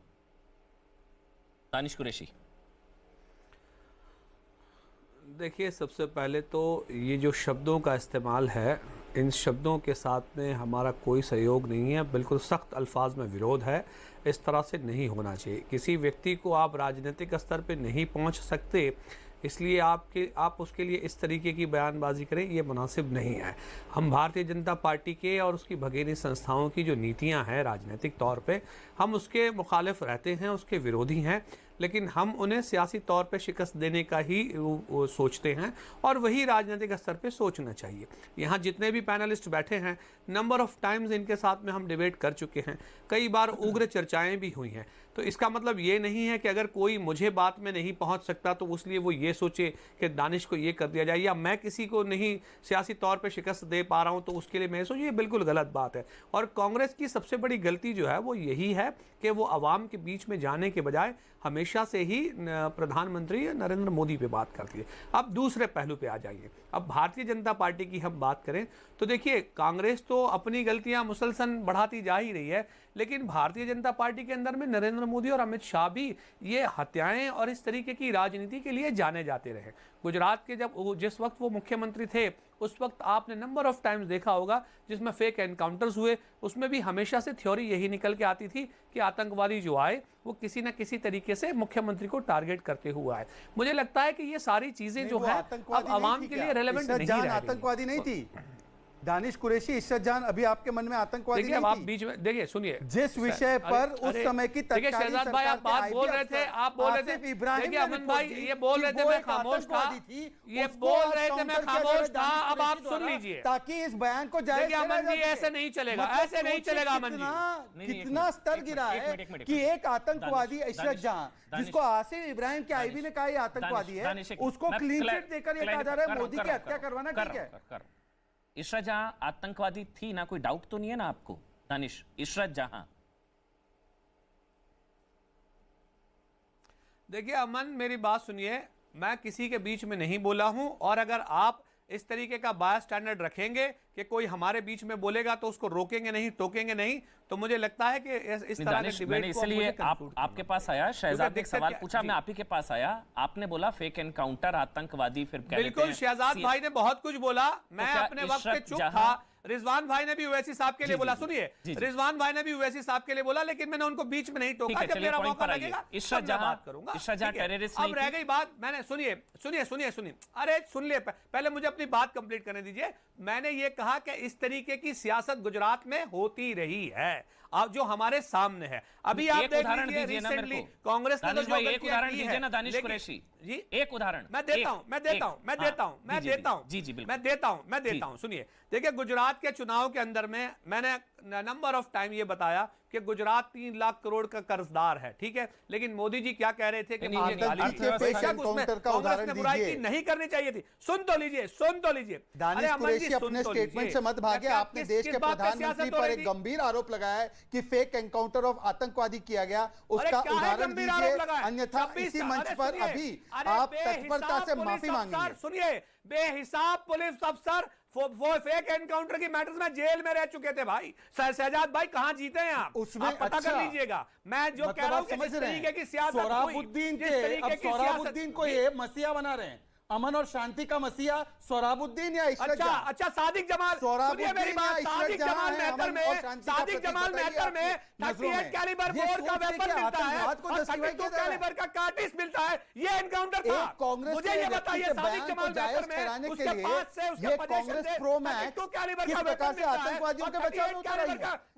दानिश कुरैशी, देखिए, सबसे पहले तो ये जो शब्दों का इस्तेमाल है, इन शब्दों के साथ में हमारा कोई सहयोग नहीं है, बिल्कुल सख्त अल्फाज में विरोध है। इस तरह से नहीं होना चाहिए। किसी व्यक्ति को आप राजनीतिक स्तर पे नहीं पहुंच सकते, इसलिए आप उसके लिए इस तरीके की बयानबाजी करें, ये मुनासिब नहीं है। हम भारतीय जनता पार्टी के और उसकी भगीनी संस्थाओं की जो नीतियां हैं राजनीतिक तौर पे, हम उसके मुखालिफ रहते हैं, उसके विरोधी हैं, लेकिन हम उन्हें सियासी तौर पे शिकस्त देने का ही सोचते हैं और वही राजनीतिक स्तर पे सोचना चाहिए। यहाँ जितने भी पैनलिस्ट बैठे हैं, नंबर ऑफ टाइम्स इनके साथ में हम डिबेट कर चुके हैं, कई बार उग्र चर्चाएं भी हुई हैं। तो इसका मतलब ये नहीं है कि अगर कोई मुझे बात में नहीं पहुंच सकता तो उसलिए वो ये सोचे कि दानिश को ये कर दिया जाए, या मैं किसी को नहीं सियासी तौर पे शिकस्त दे पा रहा हूं तो उसके लिए मैं सोचूं, ये बिल्कुल गलत बात है। और कांग्रेस की सबसे बड़ी गलती जो है वो यही है कि वो आवाम के बीच में जाने के बजाय हमेशा से ही प्रधानमंत्री नरेंद्र मोदी पे बात करती है। अब दूसरे पहलू पे आ जाइए। अब भारतीय जनता पार्टी की हम बात करें तो देखिए, कांग्रेस तो अपनी गलतियां मुसलसल बढ़ाती जा ही रही है, लेकिन भारतीय जनता पार्टी के अंदर में नरेंद्र मोदी और अमित शाह भी ये हत्याएं और इस तरीके की राजनीति के लिए जाने जाते रहे। गुजरात के जिस वक्त वो मुख्यमंत्री थे, उस वक्त आपने नंबर ऑफ टाइम्स देखा होगा जिसमें फेक एनकाउंटर्स हुए, उसमें भी हमेशा से थ्योरी यही निकल के आती थी कि आतंकवादी जो आए वो किसी न किसी तरीके से मुख्यमंत्री को टारगेट करते हुए आए। मुझे लगता है कि ये सारी चीजें जो है अब आवाम के लिए रेलेवेंट नहीं रह गई। आतंकवादी नहीं थी दानिश कुरैशी, इशरत जहां अभी आपके मन में आतंकवादी नहीं थी। आप बीच में देखिए, सुनिए, जिस विषय पर उस समय की देखिए शहजाद भाई, आप बात बोल रहे थे, आप बोल रहे थे, देखिए अमन भाई ये बोल रहे थे मैं खामोश था, ये बोल रहे थे मैं खामोश था, अब आप सुन लीजिए ताकि इस बयान को जायज देखिए अमन जी, ऐसे नहीं चलेगा, ऐसे नहीं चलेगा अमन जी। कितना स्तर गिरा है कि एक आतंकवादी इशरत जहां, जिसको आसिफ इब्राहिम के आईबी ने कहा ये आतंकवादी है, उसको क्लीन चिट देकर ये कहा जा रहा है मोदी की हत्या करवाना ठीक है। इशरत जहां आतंकवादी थी ना, कोई डाउट तो नहीं है ना आपको दानिश? इशरत जहां, देखिए अमन, मेरी बात सुनिए, मैं किसी के बीच में नहीं बोला हूं, और अगर आप इस तरीके का बायस स्टैंडर्ड रखेंगे कि कोई हमारे बीच में बोलेगा तो उसको रोकेंगे नहीं, टोकेंगे नहीं, तो मुझे लगता है कि इस तरह के डिबेट इसलिए आपके पास आया, शहजाद ने सवाल पूछा, मैं आप ही के पास आया, आपने बोला फेक एनकाउंटर, आतंकवादी, फिर बिल्कुल शहजाद भाई ने बहुत कुछ बोला, मैं अपने वक्त पे चुप था। रिजवान भाई ने भी ओवैसी साहब के लिए बोला, सुनिए, रिजवान भाई ने भी ओवैसी साहब के लिए बोला, लेकिन मैंने उनको बीच में नहीं टोका। जब मेरा मौका लगेगा इशरत जहां बात करूंगा। इशरत जहां टेररिस्ट नहीं, अब रह गई बात, मैंने सुनिए, अरे सुन लिए, पहले मुझे अपनी बात कंप्लीट करने दीजिए। मैंने ये कहा कि इस तरीके की सियासत गुजरात में होती रही है, अब जो हमारे सामने है। अभी आप देख लीजिए, रिसेंटली कांग्रेस ने एक उदाहरण दीजिए ना दानिश कुरैशी जी, एक उदाहरण मैं देता हूं। सुनिए, देखिए गुजरात के चुनाव के अंदर में मैंने नंबर ऑफ टाइम ये बताया कि गुजरात 3 लाख करोड़ का कर्जदार है, ठीक है, लेकिन मोदी जी क्या कह रहे थे कि कांग्रेस ने बुराई की नहीं करनी चाहिए थी। सुन तो लीजिए दानिश कुरैशी, अपने स्टेटमेंट से मत भागे। आपने देश के प्रधानमंत्री पर एक गंभीर आरोप लगाया है कि फेक एनकाउंटर ऑफ आतंकवादी किया गया, उसका उदाहरण दीजिए, अन्यथा इसी मंच पर अभी आप तत्परता से माफी मांगिए। सुनिए, बेहिसाब पुलिस अफसर वो फेक एनकाउंटर की मैटर्स में जेल में रह चुके थे भाई। शहजाद भाई कहां जीते हैं आप? उसमें आप पता कर लीजिएगा। मैं जो कह रहा हूं कि जिस तरीके की सियासत हुई, सोहराबुद्दीन को ये मसीहा बना रहे हैं, अमन और शांति का मसीहा सोहराबुद्दीन या इशरत जहां। अच्छा सादिक जमाल, सुनिए मेरी बात, सादिक जमाल मैटर में 38 कैलिबर बोर का वेपन मिलता है और 32 कैलिबर का कार्टिस मिलता है, ये एनकाउंटर था। मुझे ये बताइए, सादिक जमाल मैटर में उसके पास से उसका कांग्रेस प्रो मैक्स किस प्रकार से आतंकवादियों के बचाव में,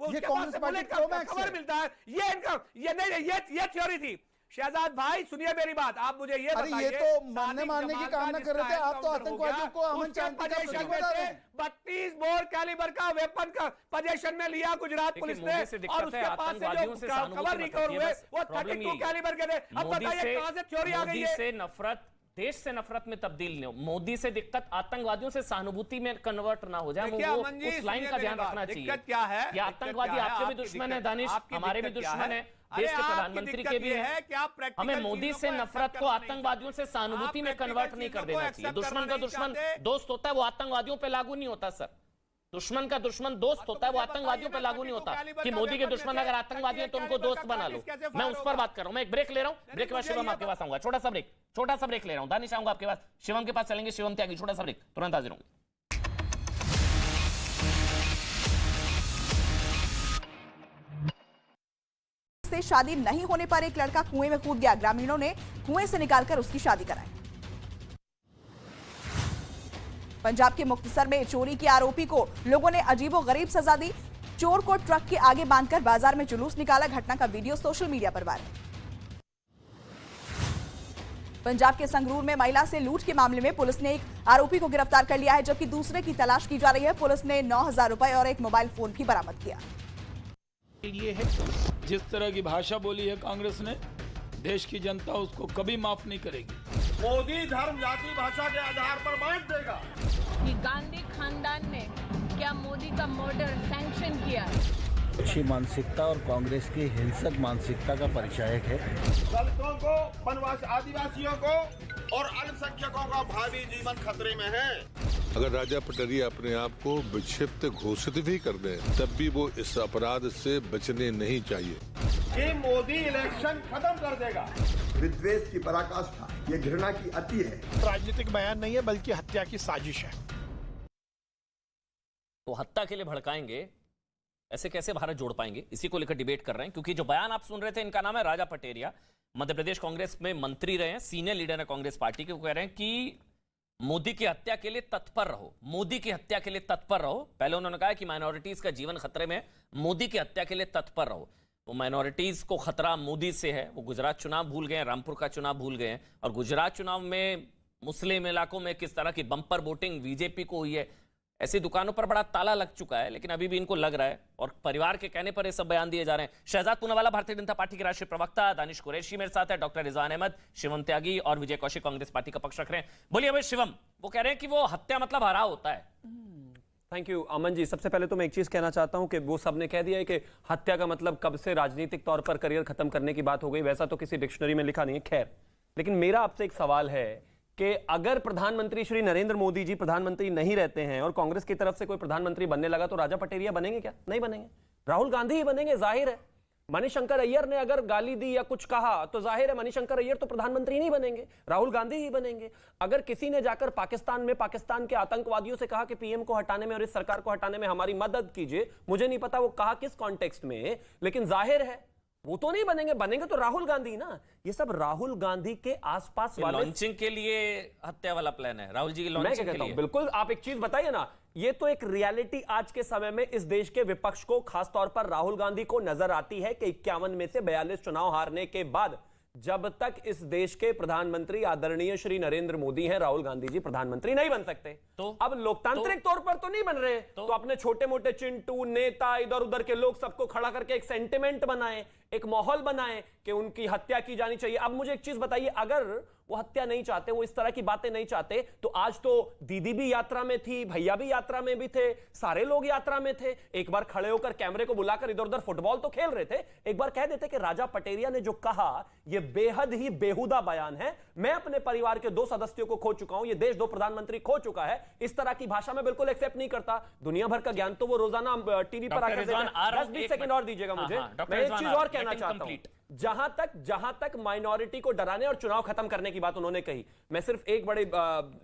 ये कांग्रेस पार्टी प्रो मैक्स खबर मिलता है। ये थ्योरी थी। शहजाद भाई सुनिए मेरी बात, आप मुझे ये अरे ये तो मारने की काम ना कर रहे थे, आप तो आतंकवादियों को अमन शांति का प्रतीक बता रहे हैं। 32 बोर कैलिबर का वेपन का पोजीशन में लिया गुजरात पुलिस ने, और उसके पास से जो कवर रिकवर हुए वो 32 कैलिबर के थे। अब बताइए कहां से चोरी आ गई है? से नफरत, देश से नफरत में तब्दील नहीं हो। मोदी से दिक्कत आतंकवादियों से सहानुभूति में कन्वर्ट ना हो जाए, वो उस लाइन का ध्यान रखना चाहिए। दिक्कत क्या है? ये आतंकवादी आपके भी दुश्मन है दानिश, हमारे भी दुश्मन है, देश के प्रधानमंत्री के भी है कि आप हमें मोदी से नफरत को आतंकवादियों से सहानुभूति में कन्वर्ट नहीं कर देना चाहिए। दुश्मन का दुश्मन दोस्त होता है, वो आतंकवादियों पे लागू नहीं होता सर। दुश्मन का दुश्मन दोस्त होता है, वो आतंकवादियों पे लागू नहीं होता कि मोदी के दुश्मन अगर आतंकवादी है तो उनको दोस्त बना लो। मैं उस पर बात कर रहा हूं। मैं एक ब्रेक ले रहा हूं, ब्रेक के बाद शिवम आपके पास आऊंगा। छोटा सा ब्रेक ले रहा हूं, दानिश आऊंगा आपके पास, शिवम के पास चलेंगे, शिवम त्यागी। छोटा सा ब्रेक, तुरंत हाजिर होंगे। से शादी नहीं होने पर एक लड़का कुएं में कूद गया, ग्रामीणों ने कुएं से निकालकर उसकी शादी कराई। पंजाब के मुक्तसर में चोरी के आरोपी को लोगों ने अजीबोगरीब सजा दी। चोर को ट्रक के आगे बांधकर बाजार में जुलूस निकाला। घटना का वीडियो सोशल मीडिया पर वायरल। पंजाब के संगरूर में महिला से लूट के मामले में पुलिस ने एक आरोपी को गिरफ्तार कर लिया है, जबकि दूसरे की तलाश की जा रही है। पुलिस ने 9,000 रुपए और एक मोबाइल फोन भी बरामद किया। ये है जिस तरह की भाषा बोली है कांग्रेस ने, देश की जनता उसको कभी माफ नहीं करेगी। मोदी धर्म जाति भाषा के आधार पर बांट देगा। कि गांधी खानदान ने क्या मोदी का मर्डर सैंक्शन किया? अच्छी मानसिकता और कांग्रेस की हिंसक मानसिकता का परिचायक है। दलितों को, वनवासी आदिवासियों को और अल्पसंख्यकों का भावी जीवन खतरे में है। अगर राजा पटरिया अपने आप को विक्षिप्त घोषित भी कर दें, तब भी वो इस अपराध से बचने नहीं चाहिए। ये मोदी इलेक्शन खत्म कर देगा। विद्वेष की पराकाष्ठा, ये घृणा की अति है। राजनीतिक बयान नहीं है बल्कि हत्या की साजिश है। तो हत्या के लिए भड़काएंगे, ऐसे कैसे भारत जोड़ पाएंगे, इसी को लेकर डिबेट कर रहे हैं। क्योंकि जो बयान आप सुन रहे थे, इनका नाम है राजा पटेरिया, मध्य प्रदेश कांग्रेस में मंत्री रहे हैं, सीनियर लीडर है कांग्रेस पार्टी के। वो कह रहे हैं कि मोदी की हत्या के लिए तत्पर रहो, मोदी की हत्या के लिए तत्पर रहो। पहले उन्होंने कहा कि माइनॉरिटीज का जीवन खतरे में, मोदी की हत्या के लिए तत्पर रहो। वो माइनॉरिटीज को खतरा मोदी से है। वो गुजरात चुनाव भूल गए, रामपुर का चुनाव भूल गए, और गुजरात चुनाव में मुस्लिम इलाकों में किस तरह की बंपर वोटिंग बीजेपी को हुई है, ऐसी दुकानों पर बड़ा ताला लग चुका है। लेकिन अभी भी इनको लग रहा है, और परिवार के कहने पर ये सब बयान दिए जा रहे हैं। शहजाद पूनावाला भारतीय जनता पार्टी के राष्ट्रीय प्रवक्ता, दानिश कुरैशी मेरे साथ है, डॉक्टर रिजवान अहमद, शिवम त्यागी और विजय कौशिक कांग्रेस पार्टी का पक्ष रख रहे हैं। बोलिए भाई शिवम, वो कह रहे हैं कि वो हत्या मतलब हराव होता है। Thank you Aman ji. सबसे पहले तो मैं एक चीज कहना चाहता हूं कि वो सब ने कह दिया है कि हत्या का मतलब कब से राजनीतिक तौर पर करियर खत्म करने की बात हो गई। वैसा तो किसी डिक्शनरी में लिखा नहीं है। खैर, लेकिन मेरा आपसे एक सवाल है कि अगर प्रधानमंत्री श्री नरेंद्र मोदी जी प्रधानमंत्री नहीं रहते हैं और कांग्रेस की तरफ से कोई प्रधानमंत्री बनने लगा, तो राजा पटेरिया बनेंगे क्या? नहीं बनेंगे, राहुल गांधी ही बनेंगे। जाहिर है, मणिशंकर अय्यर ने अगर गाली दी या कुछ कहा तो जाहिर है मणिशंकर अय्यर तो प्रधानमंत्री नहीं बनेंगे, राहुल गांधी ही बनेंगे। अगर किसी ने जाकर पाकिस्तान के आतंकवादियों से कहा कि पीएम को हटाने में और इस सरकार को हटाने में हमारी मदद कीजिए, मुझे नहीं पता वो कहा किस कॉन्टेक्स्ट में, लेकिन जाहिर है वो तो नहीं बनेंगे। बनेंगे तो राहुल गांधी ना। ये सब राहुल गांधी के आसपास वाले लॉन्चिंग के लिए हत्या वाला प्लान है राहुल जी की लॉन्चिंग के लिए। बिल्कुल, आप एक चीज बताइए ना, ये तो एक रियलिटी आज के समय में इस देश के विपक्ष को, खासतौर पर राहुल गांधी को नजर आती है कि 51 में से 42 चुनाव हारने के बाद जब तक इस देश के प्रधानमंत्री आदरणीय श्री नरेंद्र मोदी हैं, राहुल गांधी जी प्रधानमंत्री नहीं बन सकते। तो अब लोकतांत्रिक तौर पर तो नहीं बन रहे, तो अपने छोटे मोटे चिंटू नेता इधर उधर के लोग सबको खड़ा करके एक सेंटिमेंट बनाए, एक माहौल बनाए कि उनकी हत्या की जानी चाहिए। अब मुझे एक चीज बताइए, अगर वो हत्या नहीं चाहते, वो इस तरह की बातें नहीं चाहते, तो आज तो दीदी भी यात्रा में थी, भैया भी यात्रा में भी थे, सारे लोग यात्रा में थे। एक बार खड़े होकर कैमरे को बुलाकर इधर उधर फुटबॉल तो खेल रहे थे। एक बार कह देते कि राजा पटेरिया ने जो कहा यह बेहद ही बेहुदा बयान है, मैं अपने परिवार के 2 सदस्यों को खो चुका हूं, यह देश 2 प्रधानमंत्री खो चुका है। इस तरह की भाषा में बिल्कुल एक्सेप्ट नहीं करता। दुनिया भर का ज्ञान तो वो रोजाना टीवी पर आकर 10-20 सेकंड और दीजिएगा मुझे। मैं एक चीज और कहना चाहता हूं, जहां तक माइनॉरिटी को डराने और चुनाव खत्म करने की बात उन्होंने कही, मैं सिर्फ एक बड़े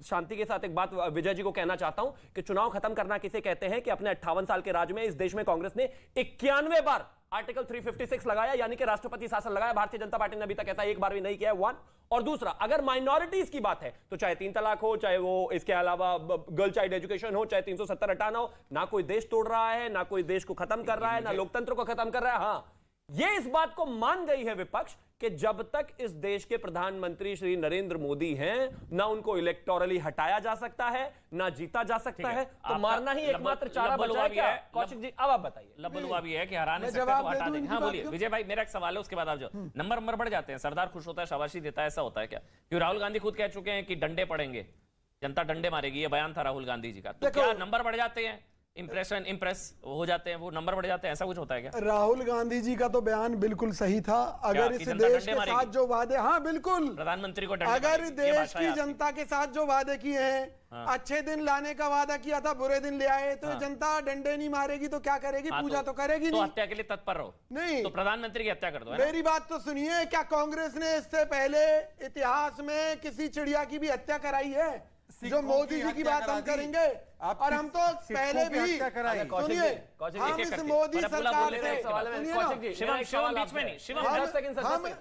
शांति के साथ एक बात विजय जी को कहना चाहता हूं कि चुनाव खत्म करना किसे कहते हैं कि अपने 58 साल के राज में इस देश में कांग्रेस ने 91 बार आर्टिकल 356 लगाया, यानी कि राष्ट्रपति शासन लगाया। भारतीय जनता पार्टी ने अभी तक ऐसा एक बार भी नहीं किया है। 1 और दूसरा, अगर माइनॉरिटीज की बात है तो चाहे 3 तलाक हो, चाहे वो इसके अलावा गर्ल चाइल्ड एजुकेशन हो, चाहे 370 हटाना हो, ना कोई देश तोड़ रहा है, ना कोई देश को खत्म कर रहा है, ना लोकतंत्र को खत्म कर रहा है। हाँ, ये इस बात को मान गई है विपक्ष कि जब तक इस देश के प्रधानमंत्री श्री नरेंद्र मोदी हैं, ना उनको इलेक्टोरली हटाया जा सकता है, ना जीता जा सकता है, तो मारना ही एकमात्र चारा बचा है क्या? कौशिक जी अब आप बताइए। लबलुआ भी है कि हराने सकते हैं तो हटा देंगे। हाँ बोलिए विजय भाई, मेरा एक सवाल है, उसके बाद आप जो नंबर बढ़ जाते हैं, सरदार खुश होता है, शाबाशी देता है, ऐसा होता है क्या? क्योंकि राहुल गांधी खुद कह चुके हैं कि डंडे पड़ेंगे, जनता डंडे मारेगी, ये बयान था राहुल गांधी जी का। तो क्या नंबर बढ़ जाते हैं, इंप्रेस हो जाते हैं, वो नंबर बढ़ जाते हैं, ऐसा कुछ होता है क्या? राहुल गांधी जी का तो बयान बिल्कुल सही था। अगर इस देश के साथ जो वादे, हाँ बिल्कुल, प्रधानमंत्री को अगर देश की जनता के साथ जो वादे किए हैं, अच्छे दिन लाने का वादा किया था, बुरे दिन ले आए, तो जनता डंडे नहीं मारेगी तो क्या करेगी? पूजा तो करेगी नहीं। हत्या के लिए तत्पर रहो, नहीं तो प्रधानमंत्री की हत्या कर दो। मेरी बात तो सुनिए, क्या कांग्रेस ने इससे पहले इतिहास में किसी चिड़िया की भी हत्या कराई है? जो मोदी जी की बात हम करेंगे, और हम तो पहले भी सुनिए, हम इस मोदी सरकार से शिवम बीच में नहीं,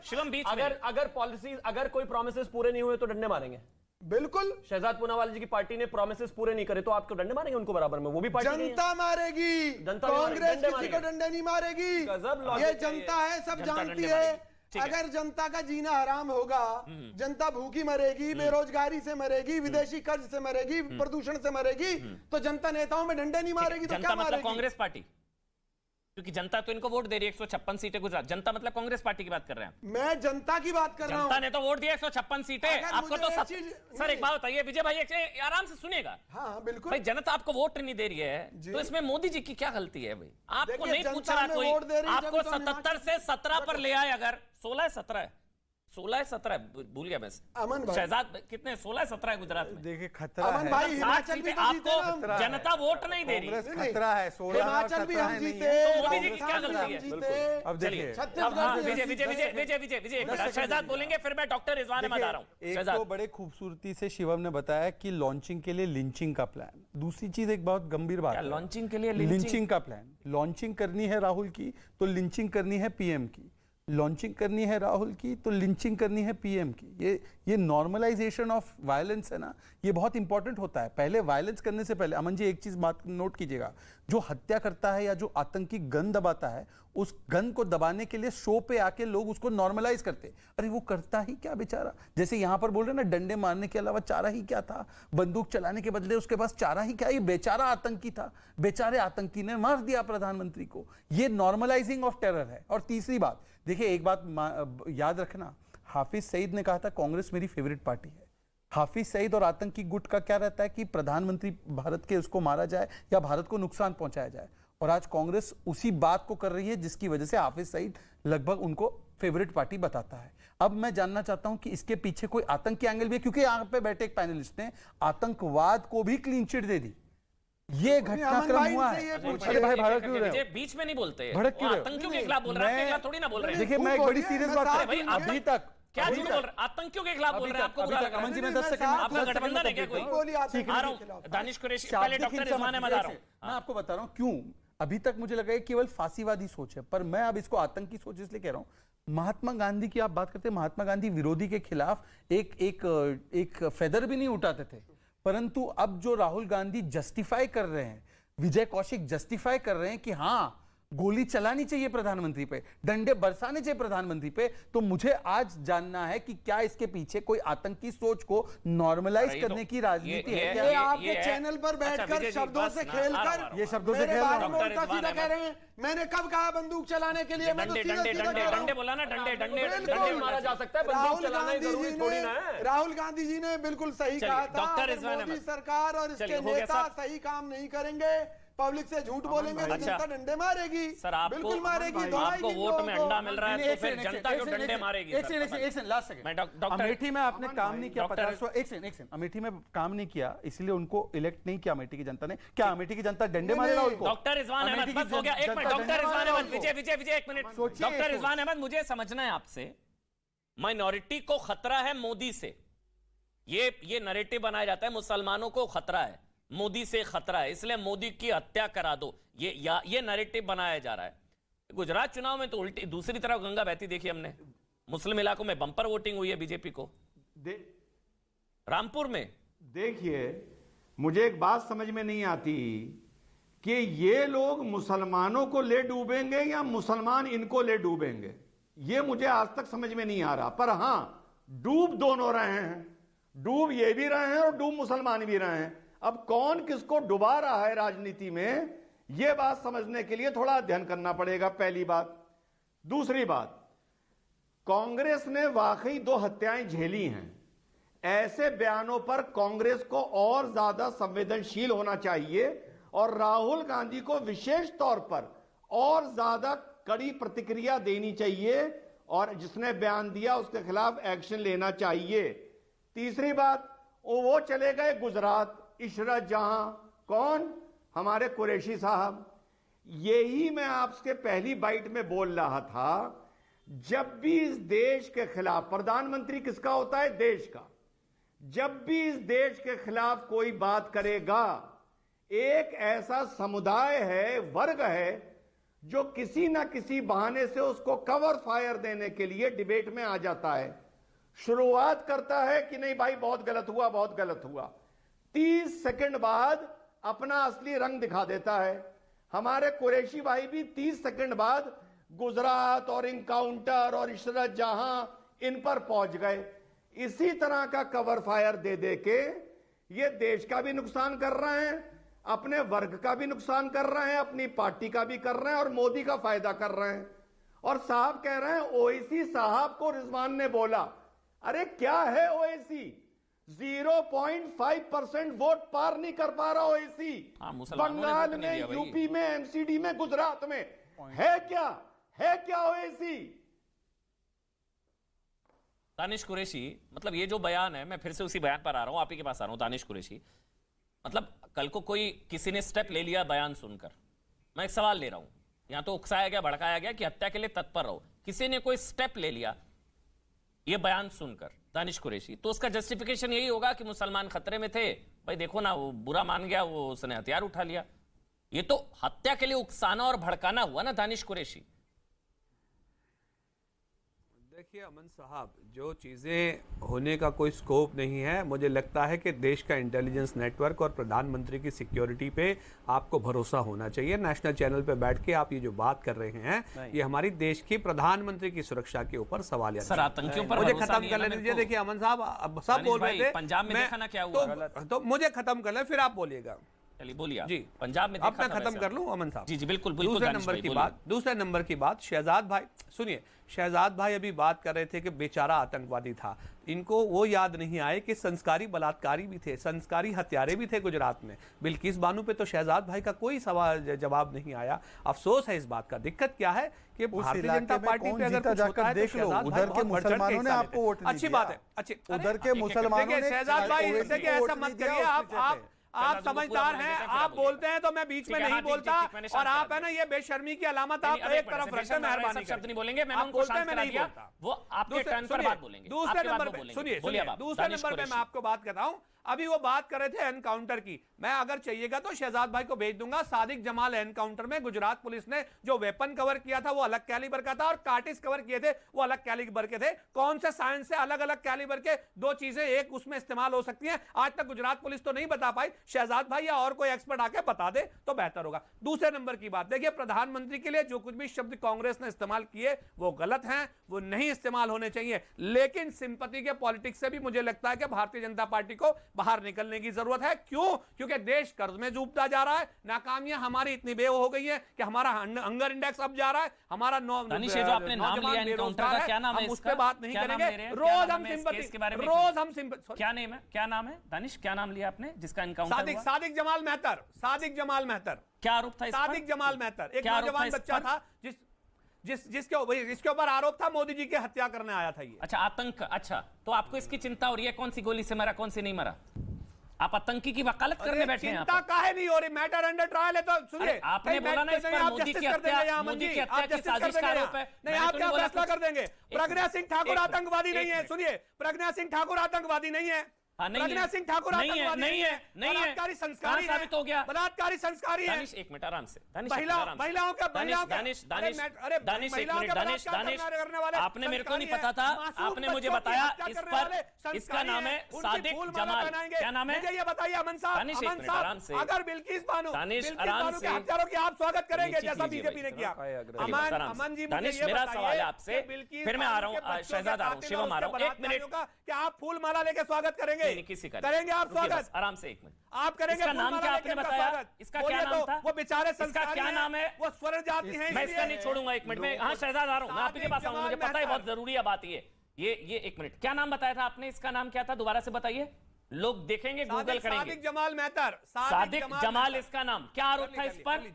शिवम बीच में, अगर पॉलिसी, अगर कोई प्रोमिसेस पूरे नहीं हुए तो डंडे मारेंगे। बिल्कुल, शहजाद पूनावाला जी की पार्टी ने प्रोमिसेस पूरे नहीं करे तो आपको डंडे मारेंगे उनको बराबर में? वो भी पार्टी जनता मारेगी, कांग्रेस किसी को डंडे नहीं मारेगी। ये जनता है, सब जानती है। अगर जनता का जीना हराम होगा, जनता भूखी मरेगी, बेरोजगारी से मरेगी, विदेशी कर्ज से मरेगी, प्रदूषण से मरेगी, तो जनता नेताओं में डंडे नहीं मारेगी तो क्या मारेगी? कांग्रेस पार्टी, क्योंकि जनता तो इनको वोट दे रही है। 156 सीटें गुजरात, जनता मतलब कांग्रेस पार्टी की बात कर रहे हैं। मैं जनता की बात कर रहा हूं। जनता ने तो वोट दिया 156 सीटें आपको। तो सर एक बात बताइए विजय भाई, आराम से सुनिएगा। हाँ बिल्कुल भाई, जनता आपको वोट नहीं दे रही है तो इसमें मोदी जी की क्या गलती है भाई? आपको नहीं पूछ रहा कोई, आपको 77 से 17 पर ले आए, अगर 16-17 भूल गया मैं। शहजाद कितने? 16-17 है गुजरात में। देखिए खतरा अमन भाई, हिमाचल भी आपको जनता वोट नहीं दे रही, खतरा है। 16 हिमाचल भी हम जीते, तो मोदी जी की क्या गलती है? अब देखिए, विजय शहजाद बोलेंगे, फिर मैं डॉक्टर रिजवान अहमद आ रहा हूं। एक तो बड़े खूबसूरती से शिवम ने बताया कि लॉन्चिंग के लिए लिंचिंग का प्लान। दूसरी चीज, एक बहुत गंभीर बात है, लॉन्चिंग के लिए लिंचिंग का प्लान। लॉन्चिंग करनी है राहुल की तो लिंचिंग करनी है पीएम की, लॉन्चिंग करनी है राहुल की तो लिंचिंग करनी है पीएम की। ये नॉर्मलाइजेशन ऑफ वायलेंस है ना, ये बहुत इंपॉर्टेंट होता है। पहले वायलेंस करने से पहले अमन जी एक चीज बात नोट कीजिएगा, जो हत्या करता है या जो आतंकी गन दबाता है, उस गन को दबाने के लिए शो पे आके लोग उसको नॉर्मलाइज करते। अरे वो करता ही क्या बेचारा? जैसे यहां पर बोल रहे ना, डंडे मारने के अलावा चारा ही क्या था? बंदूक चलाने के बदले उसके पास चारा ही क्या? ये बेचारा आतंकी था, बेचारे आतंकी ने मार दिया प्रधानमंत्री को। ये नॉर्मलाइजिंग ऑफ टेरर है। और तीसरी बात देखिए, एक बात याद रखना, हाफिज सईद ने कहा था कांग्रेस मेरी फेवरेट पार्टी है। हाफिज सईद और आतंकी गुट का क्या रहता है कि प्रधानमंत्री भारत के उसको मारा जाए या भारत को नुकसान पहुंचाया जाए। और आज कांग्रेस उसी बात को कर रही है जिसकी वजह से हाफिज सईद लगभग उनको फेवरेट पार्टी बताता है। अब मैं जानना चाहता हूं कि इसके पीछे कोई आतंकी एंगल भी है, क्योंकि यहां पे बैठे एक पैनलिस्ट ने आतंकवाद को भी क्लीन चिट दे दी। ये घटनाक्रम हुआ है। अरे भाई भड़क क्यों रहे हो? बीच में नहीं बोलते, भड़क क्यों? आतंकियों के खिलाफ बोल रहे हैं, आपके खिलाफ थोड़ी ना बोल रहे हैं। देखिए मैं एक बड़ी सीरियस बात कर रहा हूं, अभी तक क्या झूठ बोल रहे? आतंकियों के खिलाफ बोल रहे हैं, आपको बुरा लग रहा है? अमन जी मैं 10 सेकंड, आपका गठबंधन है क्या कोई? आ रहा हूं, दानिश कुरैशी, पहले डॉक्टर रिजवान अहमद आ रहा हूं। मैं आपको बता रहा हूं क्यों अभी तक मुझे लगा केवल फांसीवादी सोच है, पर मैं अब इसको आतंकी सोच इसलिए कह रहा हूं। महात्मा गांधी की आप बात करते हैं, महात्मा गांधी विरोधी के खिलाफ एक फेदर भी नहीं उठाते थे, परंतु अब जो राहुल गांधी जस्टिफाई कर रहे हैं, विजय कौशिक जस्टिफाई कर रहे हैं कि हाँ गोली चलानी चाहिए प्रधानमंत्री पे, डंडे बरसाने चाहिए प्रधानमंत्री पे, तो मुझे आज जानना है कि क्या इसके पीछे कोई आतंकी सोच को नॉर्मलाइज करने की राजनीति है क्या? ये आपके चैनल पर बैठकर शब्दों से खेलकर, ये शब्दों से खेल कह रहे हैं। मैंने कब कहा बंदूक चलाने के लिए? डंडे बोला ना, डंडे मारा जा सकता है, बंदूक चलाना जरूरी थोड़ी ना है। राहुल गांधी जी ने बिल्कुल सही कहा था, मोदी सरकार और इसके नेता सही काम नहीं करेंगे, पब्लिक से झूठ बोलेंगे तो जनता डंडे मारेगी। सर बिल्कुल मारेगी। आपको वोट में अंडा मिल रहा है तो फिर जनता क्यों डंडे मारेगी? एक सेकंड लास्ट सेकंड। अमेठी में आपने काम नहीं किया, 50 एक सेकंड अमेठी में काम नहीं किया, इसलिए उनको इलेक्ट नहीं किया अमेठी की जनता ने। क्या अमेठी की जनता डंडे मारेगा उनको? डॉक्टर रिजवान अहमद, बस हो गया, एक मिनट डॉक्टर रिजवान अहमद, विजय एक मिनट। डॉक्टर रिजवान अहमद, मुझे समझना है आपसे, माइनॉरिटी को खतरा है मोदी से, ये नैरेटिव बनाया जाता है मुसलमानों को खतरा है, मोदी से खतरा है, इसलिए मोदी की हत्या करा दो, ये नैरेटिव बनाया जा रहा है। गुजरात चुनाव में तो उल्टी दूसरी तरफ गंगा बहती देखी हमने, मुस्लिम इलाकों में बंपर वोटिंग हुई है बीजेपी को। रामपुर में देखिए, मुझे एक बात समझ में नहीं आती कि ये लोग मुसलमानों को ले डूबेंगे या मुसलमान इनको ले डूबेंगे। ये मुझे आज तक समझ में नहीं आ रहा। पर हां, डूब दोनों रहे हैं, डूब ये भी रहे हैं और डूब मुसलमान भी रहे हैं। अब कौन किसको डुबा रहा है राजनीति में, यह बात समझने के लिए थोड़ा अध्ययन करना पड़ेगा, पहली बात। दूसरी बात, कांग्रेस ने वाकई 2 हत्याएं झेली हैं। ऐसे बयानों पर कांग्रेस को और ज्यादा संवेदनशील होना चाहिए और राहुल गांधी को विशेष तौर पर और ज्यादा कड़ी प्रतिक्रिया देनी चाहिए और जिसने बयान दिया उसके खिलाफ एक्शन लेना चाहिए। तीसरी बात, वो चले गए गुजरात, इशरत जहां, कौन? हमारे कुरैशी साहब। यही मैं आपसे पहली बाइट में बोल रहा था, जब भी इस देश के खिलाफ, प्रधानमंत्री किसका होता है? देश का। जब भी इस देश के खिलाफ कोई बात करेगा, एक ऐसा समुदाय है, वर्ग है, जो किसी ना किसी बहाने से उसको कवर फायर देने के लिए डिबेट में आ जाता है। शुरुआत करता है कि नहीं भाई बहुत गलत हुआ, बहुत गलत हुआ। 30 सेकंड बाद अपना असली रंग दिखा देता है। हमारे कुरैशी भाई भी 30 सेकंड बाद गुजरात और इनकाउंटर और इशरत जहां इन पर पहुंच गए। इसी तरह का कवर फायर दे दे के ये देश का भी नुकसान कर रहे हैं, अपने वर्ग का भी नुकसान कर रहे हैं, अपनी पार्टी का भी कर रहे हैं और मोदी का फायदा कर रहे हैं। और साहब कह रहे हैं ओवैसी साहब को रिजवान ने बोला। अरे क्या है ओवैसी? 0.5% वोट पार नहीं कर पा रहा ओवैसी। बंगाल में, यूपी में, एमसीडी में, गुजरात में है क्या? है क्या ओवैसी? दानिश कुरैशी, मतलब ये जो बयान है, मैं फिर से उसी बयान पर आ रहा हूं, आप ही के पास आ रहा हूं। दानिश कुरैशी, मतलब कल को कोई किसी ने स्टेप ले लिया बयान सुनकर, मैं एक सवाल ले रहा हूं, यहां तो उकसाया गया, भड़काया गया कि हत्या के लिए तत्पर रहो, किसी ने कोई स्टेप ले लिया ये बयान सुनकर, दानिश कुरैशी, तो उसका जस्टिफिकेशन यही होगा कि मुसलमान खतरे में थे, भाई देखो ना वो बुरा मान गया, वो उसने हथियार उठा लिया। ये तो हत्या के लिए उकसाना और भड़काना हुआ ना दानिश कुरैशी। देखिए अमन साहब, जो चीज़ें होने का कोई स्कोप नहीं है, मुझे लगता है कि देश का इंटेलिजेंस नेटवर्क और प्रधानमंत्री की सिक्योरिटी पे आपको भरोसा होना चाहिए। नेशनल चैनल पे बैठ के आप ये जो बात कर रहे हैं, ये हमारी देश की प्रधानमंत्री की सुरक्षा के ऊपर सवाल है। सर आतंकियों पर मुझे खत्म कर लेने दीजिए। देखिए अमन साहब, अब सब बोल रहे थे, पंजाब में देखा ना क्या हुआ, तो मुझे खत्म कर ले, फिर आप बोलिएगा। चलिए बोलिए जी, पंजाब में अब मैं खत्म कर लूं अमन साहब। जी जी बिल्कुल। दूसरे नंबर की बात शहजाद भाई, सुनिए, शहजाद भाई अभी बात कर रहे थे कि बेचारा आतंकवादी था, इनको वो याद नहीं आए कि संस्कारी बलात्कारी भी थे, संस्कारी हत्यारे भी थे गुजरात में। बिल्किस बानू पे तो शहजाद भाई का कोई सवाल जवाब नहीं आया। अफसोस है इस बात का। दिक्कत क्या है कि भारतीय जनता पार्टी पे अगर कुछ होता है तो शहजाद भाई उधर के मुसलमानों ने आपको वोट नहीं दिया। अच्छी बात है, अच्छी, उधर के मुसलमानों ने, शहजाद भाई देखिए ऐसा मत करिए, आप समझदार हैं, आप बोलते हैं तो मैं बीच में नहीं बोलता, और आप है ना ये बेशर्मी की अलामत आप एक तरफ रखते, मेहरबानी शब्द नहीं बोलेंगे, मैं आप बोलते हैं मैं नहीं बोलता, वो आपके टर्न पर बात बोलेंगे। दूसरे नंबर पे सुनिए, दूसरे नंबर पे मैं आपको बात करता हूं, अभी वो बात कर रहे थे एनकाउंटर की, मैं अगर चाहिएगा तो शहजाद भाई को भेज दूंगा। सादिक जमाल एनकाउंटर में गुजरात पुलिस ने जो वेपन कवर किया था वो अलग कैलिबर का था, और कार्टिस कवर किए थे वो अलग कैलिबर के थे। कौन से साइंस से अलग अलग कैलिबर के दो चीजें एक उसमें इस्तेमाल हो सकती हैं, आज तक गुजरात पुलिस तो नहीं बता पाई। शहजाद भाई या और कोई एक्सपर्ट आके बता दे तो बेहतर होगा। दूसरे नंबर की बात, देखिए प्रधानमंत्री के लिए जो कुछ भी शब्द कांग्रेस ने इस्तेमाल किए वो गलत हैं, वो नहीं इस्तेमाल होने चाहिए, लेकिन सिंपैथी के पॉलिटिक्स से भी मुझे लगता है कि भारतीय जनता पार्टी को बाहर निकलने की जरूरत है। क्यों? क्योंकि देश कर्ज में डूबता जा रहा है, नाकामियां हमारी इतनी बेव हो गई है कि हमारा हंगर इंडेक्स अब जा रहा है, हमारा आपने नाम लिया एनकाउंटर का, क्या नाम है? हम उस पर बात नहीं करेंगे। रोज हम सिंपैथी, रोज हम सिंपैथी, क्या नेम है, क्या नाम है दानिश, क्या नाम लिया आपने जिसका एनकाउंटर हुआ? सादिक जमाल मेहतर। सादिक जमाल मेहतर, क्या आरोप था इस पर? सादिक जमाल मेहतर एक नौजवान बच्चा था जिसके ऊपर आरोप था मोदी जी की हत्या करने आया था ये। अच्छा आतंक, अच्छा तो आपको इसकी चिंता हो रही है कौन सी गोली से मरा कौन सी नहीं मरा? आप आतंकी की वकालत करने बैठे हैं। चिंता काहे नहीं हो रही? मैटर अंडर ट्रायल है तो सुनिए, आपने बोला ना इस पर मोदी की हत्या की साजिश का आरोप है। नहीं, आप क्या फैसला कर देंगे? प्रज्ञा सिंह ठाकुर आतंकवादी नहीं है। सुनिए, प्रज्ञा सिंह ठाकुर आतंकवादी नहीं है, हाँ, नहीं प्रज्ञा है। सिंह ठाकुर नहीं है, आतंकवादी नहीं है, नहीं है। बलात्कारी संस्कारी कहाँ साबित हो गया? बलात्कारी संस्कारी है। दानिश एक मिनट आराम से, दानिश एक मिनट आराम से। महिलाओं का दानिश दानिश दानिश दानिश एक मिनट, दानिश दानिश आपने मेरे को नहीं पता था, आपने मुझे बताया इस पर, इसका नाम है सादिक जमाल। क्या नाम है? मुझे ये बताइए अमन साहब, दानिश एक मिनट आराम से, अगर बिल्किस बानो, दानिश बिल्किस आराम बानो के से, हत्यारों की आप स्वागत करेंगे चीख जैसा लीजिए बीजेपी ने भाई। किया। अमन जी, दानिश मेरा सवाल है आपसे, फिर मैं आ रहा हूँ, शहजाद आ रहा हूँ, शिवम आ रहा हूँ, एक मिनट। क्या आप फूल माला लेके स्वागत करेंगे? किसी का करेंगे आप स्वागत? आराम से एक मिनट। आप करेंगे? इसका नाम क्या आपने बताया? इसका क्या नाम था? वो बेचारे इसका क्या नाम है? वो स्वर्ण जाति हैं। मैं इसका नहीं छोड़ूंगा, एक मिनट में। हाँ शहजाद आ रहा हूँ, मैं आपके पास आऊंगा, मुझे पता है बहुत जरूरी है बात ये एक मिनट। क्या नाम बताया था आपने? इसका नाम क्या था? दोबारा से बताइए, लोग देखेंगे, गूगल करेंगे। सादिक जमाल मेहतर। सादिक जमाल इसका नाम। क्या आरोप था इस पर?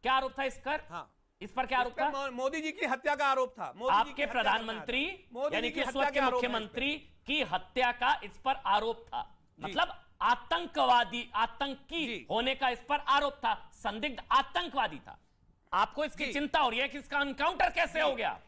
क्या आरोप था इस पर? हाँ, इस पर क्या आरोप था? मोदी जी की हत्या का आरोप था। आपके प्रधानमंत्री यानी कि उस वक्त के मुख्यमंत्री की हत्या का इस पर आरोप था। मतलब आतंकवादी, आतंकी होने का इस पर आरोप था, संदिग्ध आतंकवादी था। आपको इसकी चिंता हो रही है कि इसका एनकाउंटर कैसे हो गया?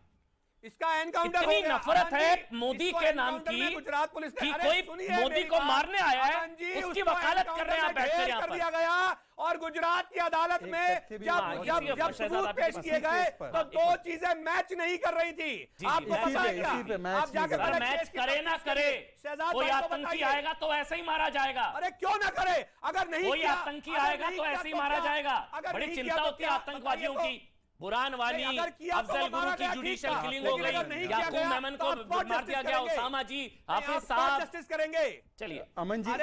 इसका एनकाउंटर इतनी नफरत है मोदी के नाम की गुजरात पुलिस कि कोई मोदी को मारने आया है, उसकी वकालत कर रहे हैं आप बैठकर यहाँ पर। दिया गया और गुजरात की अदालत में जब सबूत पेश किए गए तो दो चीजें मैच नहीं कर रही थी। आपको पता है क्या? आप जाकर मैच करे ना करे, कोई आतंकी आएगा तो ऐसे ही मारा जाएगा। अरे क्यों ना करे? अगर नहीं कोई आतंकी आएगा तो ऐसे ही मारा जाएगा। बड़ी चिंता होती है आतंकवादियों की। बुरहान वानी, अफजल गुरु की जुडिशियल किलिंग हो गई, याकूब मेमन को मार दिया गया, उसामा जी, हाफिज साहब जस्टिस करेंगे। चलिए अमन जी, एक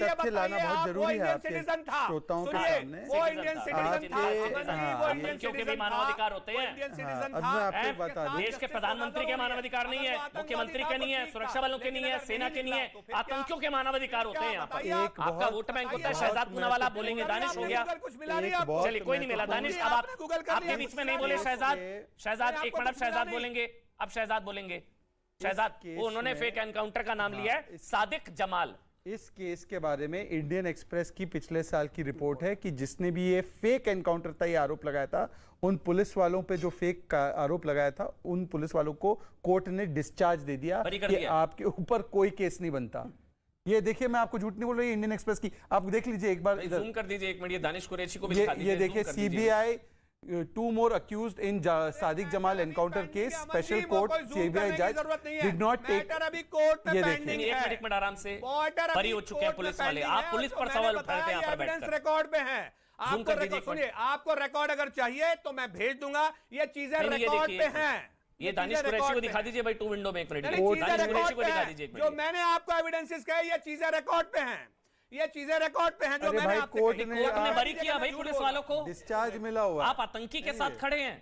तथ्य लाना बहुत जरूरी है आपके श्रोताओं के सामने। वो इंडियन सिटीजन था। आतंकियों के भी मानवाधिकार होते हैं। अब मैं आपको बता दूं, देश के प्रधानमंत्री के मानवाधिकार नहीं है, मुख्यमंत्री के नहीं है, सुरक्षा बलों के नहीं है, सेना के नहीं है, आतंकियों के मानवाधिकार होते हैं यहाँ पर। आपका वोट बैंक होता है। शहजाद पूनावाला बोलेंगे, दानिश हो गया, चलिए कोई नहीं मिला। दानिश अब आपके बीच में नहीं बोले। शहजाद एक मिनट, शहजाद बोलेंगे, अब शहजाद बोलेंगे। शहजाद, वो उन्होंने फेक एनकाउंटर का नाम लिया है, सादिक जमाल। इस केस के बारे में इंडियन एक्सप्रेस की पिछले साल की रिपोर्ट है कि जिसने भी ये फेक एनकाउंटर था, ये आरोप लगाया था, उन पुलिस वालों पे जो फेक आरोप लगाया था, उन पुलिस वालों को कोर्ट ने डिस्चार्ज दे दिया कि आपके ऊपर कोई केस नहीं बनता। ये देखिए, मैं आपको झूठ नहीं बोल रही, इंडियन एक्सप्रेस की आप देख लीजिए एक बार, जूम कर दीजिए एक मिनट, ये दानिश कुरैशी को भी दिखा दीजिए। ये देखिए, CBI 2 more accused in Sadiq Jamal encounter case. Special court CBI judge did not take. अभी कोर्ट में पेंडिंग है। एक मिनट आराम से, बरी हो चुके हैं पुलिस वाले। आप पुलिस पर सवाल उठा रहे थे यहाँ पर बैठकर। रिकॉर्ड में है। आपको सुनिए, आपको रिकॉर्ड अगर चाहिए तो मैं भेज दूंगा। ये चीजें रिकॉर्ड पे हैं। ये दानिश कुरैशी को दिखा दीजिए भाई, 2 विंडो में एक मिनट। दानिश कुरैशी को दिखा दीजिए एक मिनट। जो मैंने आपको एविडेंसेस कहे, ये चीजें रिकॉर्ड पे हैं। ये चीजें रिकॉर्ड पे हैं जो मैंने आपसे कोर्ट ने बरी किया भाई पुलिस वालों को, डिस्चार्ज मिला हुआ। आप आतंकी के साथ खड़े हैं।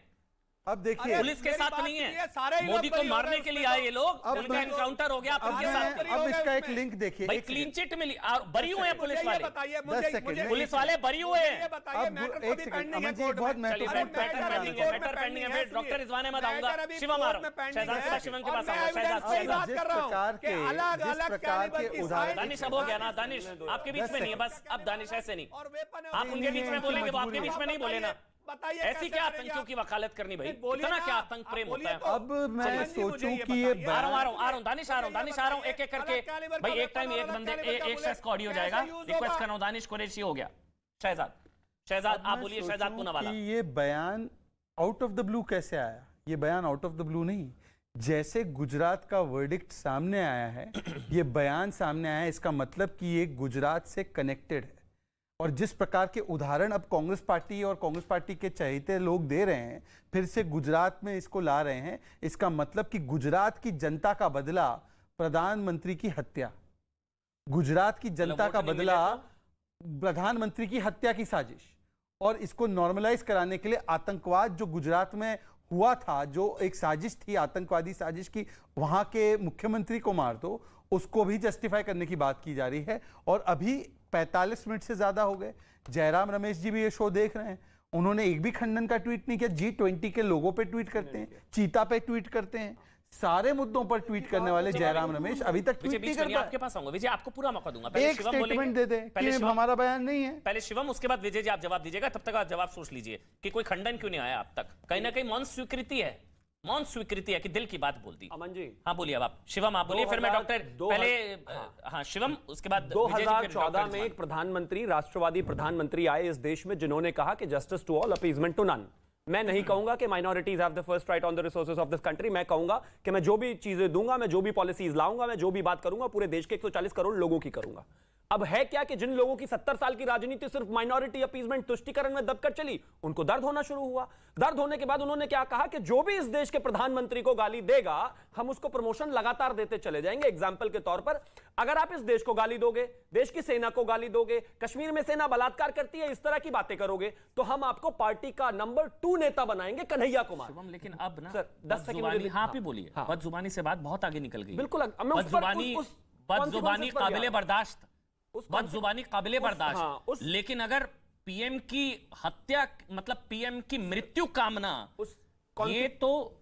अब देखिए, पुलिस के साथ नहीं है, मोदी को मारने के लिए आए ये लोग। उनका एनकाउंटर हो गया उनके साथ। अब इसका एक लिंक देखिए, भाई क्लीन चिट मिली, बरी हुए हैं पुलिस वाले। 10 सेकंड, पुलिस वाले बरी हुए हैं। अब एक सेकंड, अमन जी बहुत महत्वपूर्ण मैटर पेंडिंग है। फिर डॉक्टर रिजवान अहमद आऊंगा, शिवम आ रहा हूं, शहजाद शिवम के पास आऊंगा। शहजाद जिस प्रकार के उदाहरण, दानिश अब हो गया ना, दानिश आपके बीच में नहीं है बस, अब दानिश ऐसे नहीं, आप उनके बीच में बोलेंगे, वो आपके बीच में नहीं बोले ना। ऐसी क्या आतंकियों की वकालत करनी भाई? इतना क्या आतंक प्रेम होता है? अब मैं सोचूं कि ये आ रहा हूं दानिश आ रहा हूं एक एक करके भाई। एक टाइम एक बंदे एक शख्स का ऑडियो जाएगा। रिक्वेस्ट कर रहा हूं, दानिश कुरैशी हो गया। शहजाद आप बोलिए, शहजाद पूनावाला। ये बयान आउट ऑफ द ब्लू कैसे आया? ये बयान आउट ऑफ द ब्लू नहीं, जैसे गुजरात का वर्डिक्ट सामने आया है, ये बयान सामने आया है, इसका मतलब कि ये गुजरात से कनेक्टेड है। और जिस प्रकार के उदाहरण अब कांग्रेस पार्टी और कांग्रेस पार्टी के चहेते लोग दे रहे हैं, फिर से गुजरात में इसको ला रहे हैं, इसका मतलब कि गुजरात की जनता का बदला प्रधानमंत्री की हत्या, गुजरात की जनता का बदला प्रधानमंत्री की हत्या की साजिश, और इसको नॉर्मलाइज कराने के लिए आतंकवाद जो गुजरात में हुआ था, जो एक साजिश थी, आतंकवादी साजिश की, वहां के मुख्यमंत्री को मार दो, उसको भी जस्टिफाई करने की बात की जा रही है। और अभी 45 मिनट से ज्यादा हो गए, जयराम रमेश जी भी ये शो देख रहे हैं, उन्होंने एक भी खंडन का ट्वीट नहीं किया। G20 के लोगों पे ट्वीट करते हैं, चीता पे ट्वीट करते हैं, सारे मुद्दों पर ट्वीट करने वाले जयराम रमेश अभी तक ट्वीट नहीं करता। आपके पास आऊंगा विजय, आपको पूरा मौका दूंगा। एक स्टेटमेंट दे दें कि हमारा बयान नहीं है। पहले शिवम, उसके बाद विजय जी आप जवाब दीजिएगा। तब तक आप जवाब सोच लीजिए कि कोई खंडन क्यों नहीं आया अब तक। कहीं ना कहीं मौन स्वीकृति है, मौन स्वीकृति है कि दिल की बात बोल दी। अमन जी, हाँ बोलिए। अब आप शिवम आप बोलिए, फिर मैं डॉक्टर पहले हाँ शिवम, उसके बाद 2014 में एक प्रधानमंत्री, राष्ट्रवादी प्रधानमंत्री आए इस देश में जिन्होंने कहा कि justice to all, appeasement to none. मैं नहीं कहूंगा कि minorities have the first right on the resources of this country. मैं कहूंगा कि मैं जो भी चीजें दूंगा, मैं जो भी पॉलिसीज लाऊंगा, मैं जो भी बात करूंगा पूरे देश के 140 करोड़ लोगों की करूंगा। अब है क्या कि जिन लोगों की 70 साल की राजनीति सिर्फ माइनॉरिटी अपीजमेंट तुष्टीकरण में दबकर चली, उनको दर्द होना शुरू हुआ। दर्द होने के बाद उन्होंने क्या कहा कि जो भी इस देश के प्रधानमंत्री को गाली देगा, हम उसको प्रमोशन लगातार देते चले जाएंगे। एग्जाम्पल के तौर पर, अगर आप इस देश को गाली दोगे, देश की सेना को गाली दोगे, कश्मीर में सेना बलात्कार करती है, इस तरह की बातें करोगे, तो हम आपको पार्टी का नंबर 2 नेता बनाएंगे, कन्हैया कुमार। लेकिन अब ना सर 10 सेकंड, हाँ आप ही बोलिए। बदजुबानी से बात बहुत आगे निकल गई। बिल्कुल, बदजुबानी काबिले बर्दाश्त, बदजुबानी काबिले बर्दाश्त, लेकिन अगर पीएम की हत्या, मतलब पीएम की मृत्यु कामना, ये तो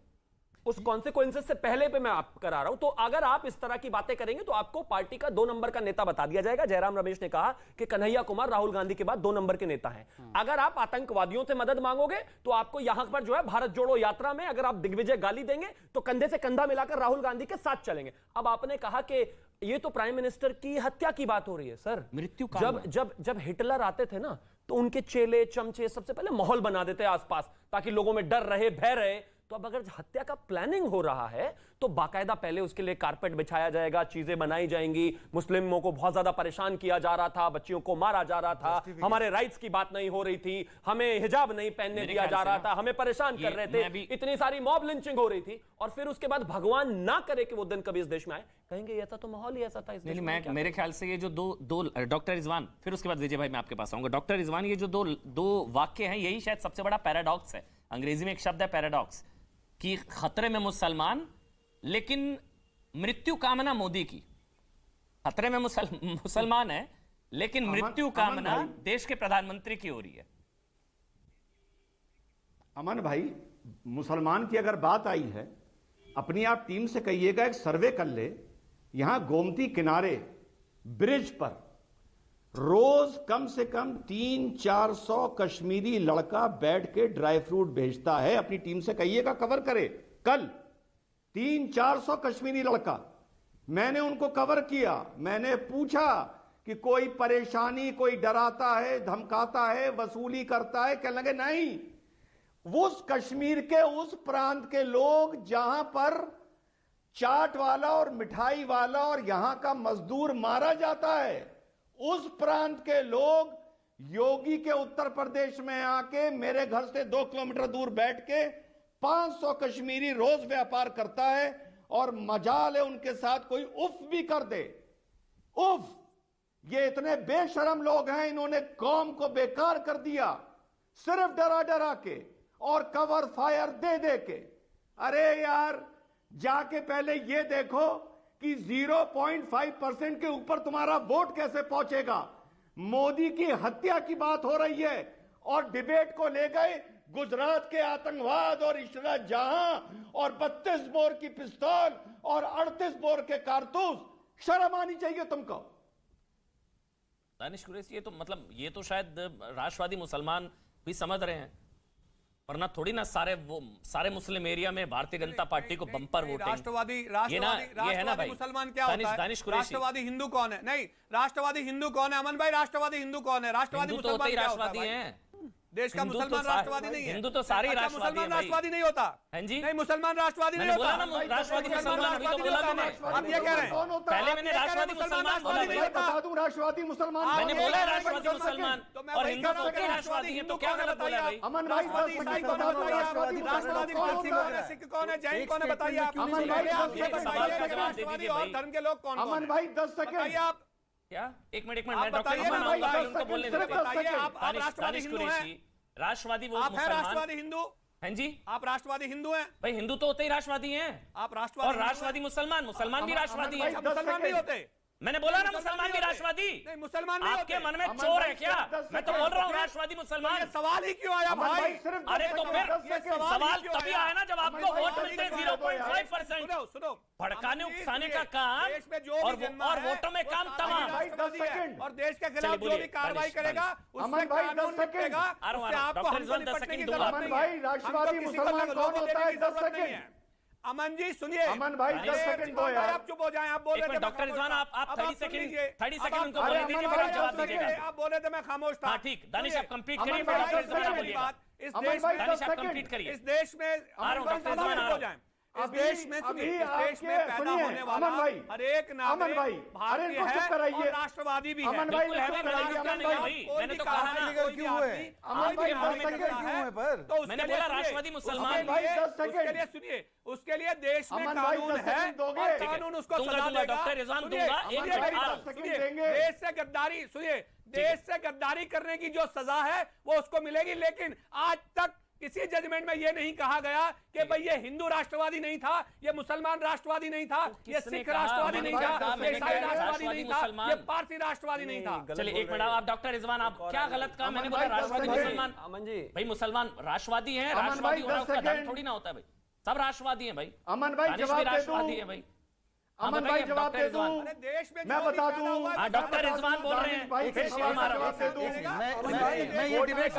उस कॉन्सिक्वेंसेस से पहले पे मैं आप करा रहा हूं। तो अगर आप इस तरह की बातें करेंगे तो आपको पार्टी का 2 नंबर का नेता बता दिया जाएगा। जयराम रमेश ने कहा कि कन्हैया कुमार राहुल गांधी के बाद 2 नंबर के नेता हैं। अगर आप आतंकवादियों से मदद मांगोगे तो आपको यहां पर जो है भारत जोड़ो यात्रा में अगर आप दिग्विजय गाली देंगे तो कंधे से कंधा मिलाकर राहुल गांधी के साथ चलेंगे। अब आपने कहा कि ये तो प्राइम मिनिस्टर की हत्या की बात हो रही है। सर मृत्यु जब हिटलर आते थे ना, तो उनके चेले चमचे सबसे पहले माहौल बना देते आसपास ताकि लोगों में डर रहे, भय रहे। तो अब अगर हत्या का प्लानिंग हो रहा है तो बाकायदा पहले उसके लिए कारपेट बिछाया जाएगा, चीजें बनाई जाएंगी। मुस्लिमों को बहुत ज्यादा परेशान किया जा रहा था, बच्चियों को मारा जा रहा था, हमारे राइट्स की बात नहीं हो रही थी, हमें हिजाब नहीं पहनने दिया जा रहा था, हमें परेशान कर रहे थे, इतनी सारी मॉब लिंचिंग हो रही थी। और फिर उसके बाद भगवान ना करे कि वो दिन कभी इस देश में आए, कहेंगे ऐसा तो माहौल ही ऐसा था इस देश में। मेरे ख्याल से ये जो दो डॉक्टर रिजवान, फिर उसके बाद विजय भाई मैं आपके पास आऊंगा। डॉक्टर रिजवान, ये जो दो वाक्य हैं, यही शायद सबसे बड़ा पैराडॉक्स है। अंग्रेजी में एक शब्द है पैराडॉक्स, कि खतरे में मुसलमान लेकिन मृत्यु कामना मोदी की। खतरे में मुसलमान है लेकिन मृत्यु कामना देश के प्रधानमंत्री की हो रही है। अमन भाई, मुसलमान की अगर बात आई है, अपनी आप टीम से कहिएगा एक सर्वे कर ले। यहां गोमती किनारे ब्रिज पर रोज कम से कम 300-400 कश्मीरी लड़का बैठ के ड्राई फ्रूट भेजता है। अपनी टीम से कहिएगा कवर करे। कल 300-400 कश्मीरी लड़का, मैंने उनको कवर किया। मैंने पूछा कि कोई परेशानी, कोई डराता है, धमकाता है, वसूली करता है? कहने लगे नहीं, उस कश्मीर के उस प्रांत के लोग जहां पर चाट वाला और मिठाई वाला और यहां का मजदूर मारा जाता है, उस प्रांत के लोग योगी के उत्तर प्रदेश में आके मेरे घर से 2 किलोमीटर दूर बैठ के 500 कश्मीरी रोज व्यापार करता है। और मजाल है उनके साथ कोई उफ भी कर दे। उफ, ये इतने बेशरम लोग हैं, इन्होंने कौम को बेकार कर दिया सिर्फ डरा डरा के और कवर फायर दे दे के। अरे यार, जाके पहले ये देखो कि 0.5% के ऊपर तुम्हारा वोट कैसे पहुंचेगा। मोदी की हत्या की बात हो रही है और डिबेट को ले गए गुजरात के आतंकवाद और इशरत जहां और 32 बोर की पिस्तौल और 38 बोर के कारतूस। शर्म आनी चाहिए तुमको। दानिश कुरैशी, ये तो मतलब ये तो शायद राष्ट्रवादी मुसलमान भी समझ रहे हैं, वरना थोड़ी ना सारे मुस्लिम एरिया में भारतीय जनता पार्टी को बम्पर वोटिंग। राष्ट्रवादी मुसलमान क्या होता है? राष्ट्रवादी हिंदू कौन है? नहीं, राष्ट्रवादी हिंदू कौन है? अमन भाई, राष्ट्रवादी हिंदू कौन है? राष्ट्रवादी मुसलमान क्या होता है? देश का मुसलमान राष्ट्रवादी नहीं है। हिंदू तो सारे मुसलमान राष्ट्रवादी नहीं होता। हाँ जी, नहीं, मुसलमान राष्ट्रवादी नहीं होता। राष्ट्रवादी मुसलमान अभी तो बोला मैंने। आप ये कह रहे हैं? पहले मैंने राष्ट्रवादी मुसलमान बोला। बता दूं, राष्ट्रवादी मुसलमान मैंने बोला राष्ट्रवादी मुसलमान और हिंदू तो क्या राष्ट्रवादी है, तो क्या गलत बोला भाई? अमन भाई, राष्ट्रवादी ईसाई कौन है बताइए? राष्ट्रवादी पारसी कौन है? सिख कौन है? जैन कौन है? बताइए आप। अमन भाई, आप ये बताइए राष्ट्रवादी और धर्म के लोग कौन? अमन भाई 10 सेकंड आप क्या? एक मिनट मैं डॉक्टर उनको बोलने देते हैं। आप राष्ट्रवादी हिंदू हैं? राष्ट्रवादी वो आप हैं राष्ट्रवादी हिंदू? हैं जी, आप राष्ट्रवादी हिंदू हैं? भाई हिंदू तो होते ही राष्ट्रवादी हैं। आप राष्ट्रवादी और राष्ट्रवादी मुसलमान भी राष्ट्रवादी हैं। मुसलमान नहीं होते? मैंने बोला ना मुसलमान भी राष्ट्रवादी। नहीं, मुसलमान नहीं आपके होते। मन में चोर है क्या? मैं तो बोल रहा हूँ राष्ट्रवादी मुसलमान। सवाल ही क्यों आया भाई? अरे तो फिर सवाल तभी आया ना जब आपको वोट मिलते हैं 0.5%। सुनो, भड़काने उकसाने का काम देश में जो भी और वोटों में काम तमाम। और देश के खिलाफ जो भी कार्रवाई करेगा उससे कानून निपटेगा। उससे आपको हमको निपटने की जरूरत नहीं है। राष्ट्रवादी मुसलमान कौन होता है? 10 सेकंड। अमन जी सुनिए, अमन भाई 10 सेकंड दो यार। आप चुप हो जाएं। आप बोल रहे थे डॉक्टर रिजवान आप 30 सेकंड उनको बोलने बोलने दीजिए, फिर जवाब दीजिएगा। आप बोल रहे थे मैं खामोश था। हाँ ठीक, दानिश आप कंप्लीट करिए, फिर डॉक्टर रिजवान बोलिएगा। इस देश में दानिश आप कंप्लीट करिए। इस देश में हो जाए इस देश में पैदा होने वाला हर एक नागरिक भारतीय है और राष्ट्रवादी भी है। मैंने तो कहा ना क्यों हुए? तो मैंने बोला राष्ट्रवादी मुसलमान। उसके लिए सुनिए, उसके लिए देश में कानून है और कानून उसको सजा देगा। डॉक्टर रिजवान दूंगा। देश से गद्दारी, सुनिए, देश से गद्दारी करने की जो सजा है वो उसको मिलेगी। लेकिन आज तक किसी जजमेंट में ये नहीं कहा गया कि भाई ये हिंदू राष्ट्रवादी नहीं था, ये मुसलमान राष्ट्रवादी नहीं था, ये सिख राष्ट्रवादी नहीं था, ये ईसाई राष्ट्रवादी नहीं था, ये पारसी राष्ट्रवादी नहीं था। चलिए एक मिनट, आप डॉक्टर रिजवान आप क्या गलत कहा? मैंने बोला राष्ट्रवादी मुसलमान। अमन जी भाई मुसलमान राष्ट्रवादी है, राष्ट्रवादी होना उसका धर्म थोड़ी ना होता है भाई। सब राष्ट्रवादी है भाई। अमन भाई जवाब राष्ट्रवादी है भाई। अमन भाई जवाब दे दूं? देश में मैं बता दूं? डॉक्टर रिजवान बोल रहे हैं। मैं ये डिबेट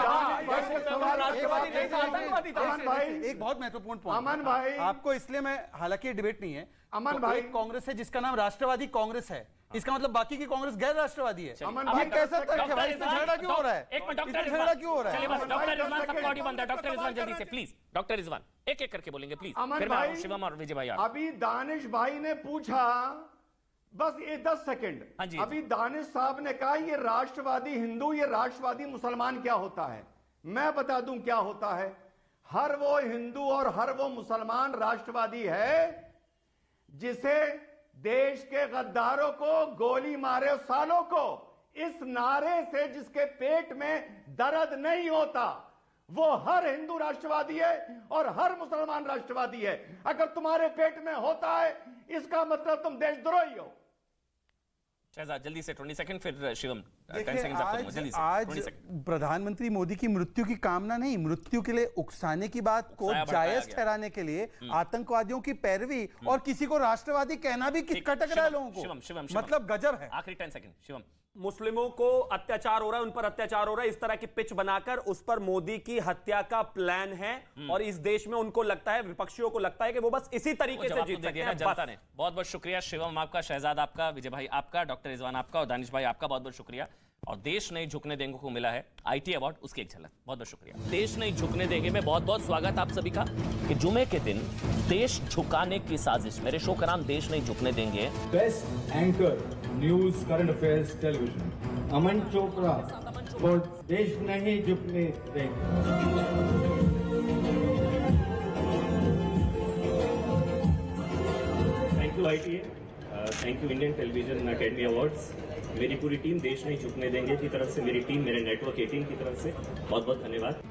एक बहुत महत्वपूर्ण पॉइंट। अमन भाई आपको इसलिए मैं, हालांकि ये डिबेट नहीं है, अमन तो भाई एक कांग्रेस है जिसका नाम राष्ट्रवादी कांग्रेस है, इसका मतलब बाकी की कांग्रेस गैर राष्ट्रवादी है। अमन अब ये भाई कैसा तर्क है भाई? इसमें झगड़ा क्यों हो रहा है? एक मिनट डॉक्टर इसमें झगड़ा क्यों हो रहा है? चलिए बस डॉक्टर रिजवान सबका ऑडियो बंद है। डॉक्टर रिजवान जल्दी से प्लीज, डॉक्टर रिजवान एक एक करके बोलेंगे प्लीज। अमन फिर भाई, मैं शिवम और विजय भाई। अभी दानिश भाई ने पूछा, बस ये 10 सेकंड। हाँ जी, अभी दानिश साहब ने कहा ये राष्ट्रवादी हिंदू, ये राष्ट्रवादी मुसलमान क्या होता है? मैं बता दूं क्या होता है। हर वो हिंदू और हर वो मुसलमान राष्ट्रवादी है जिसे देश के गद्दारों को गोली मारे सालों को इस नारे से जिसके पेट में दर्द नहीं होता, वो हर हिंदू राष्ट्रवादी है और हर मुसलमान राष्ट्रवादी है। अगर तुम्हारे पेट में होता है इसका मतलब तुम देशद्रोही हो। शहजाद जल्दी से 20 सेकंड, फिर शिवम 10 देखिए, सेकंड आपको दूंगा, जल्दी से आज 20 सेकंड। प्रधानमंत्री मोदी की मृत्यु की कामना नहीं, मृत्यु के लिए उकसाने की बात को जायज ठहराने के लिए आतंकवादियों की पैरवी और किसी को राष्ट्रवादी कहना भी खटक रहा है लोगों को। मतलब गजब है। आखिरी 10 सेकंड शिवम। मुस्लिमों को अत्याचार हो रहा है, उन पर अत्याचार हो रहा है, इस तरह की पिच बनाकर उस पर मोदी की हत्या का प्लान है और इस देश में उनको लगता है, विपक्षियों को लगता है कि वो बस इसी तरीके से जीत सकते हैं। जनता ने बहुत बहुत शुक्रिया। शिवम आपका, शहजाद आपका, विजय भाई आपका, डॉक्टर रिजवान आपका और दानिश भाई आपका बहुत बहुत शुक्रिया। और देश नहीं झुकने देंगे को मिला है आईटी अवार्ड, उसकी एक झलक। बहुत बहुत शुक्रिया। देश नहीं झुकने देंगे में बहुत बहुत स्वागत आप सभी का कि जुमे के दिन देश झुकाने की साजिश। मेरे शो का नाम देश नहीं झुकने देंगे। Best anchor news current affairs television Aman Chopra और देश नहीं झुकने देंगे। Thank you ITA, thank you Indian television academy awards. मेरी पूरी टीम देश नहीं झुकने देंगे की तरफ से, मेरी टीम, मेरे नेटवर्क 18 की तरफ से बहुत बहुत धन्यवाद।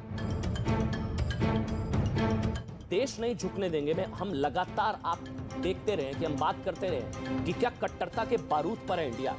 देश नहीं झुकने देंगे में हम लगातार, आप देखते रहे कि हम बात करते रहे कि क्या कट्टरता के बारूद पर है इंडिया।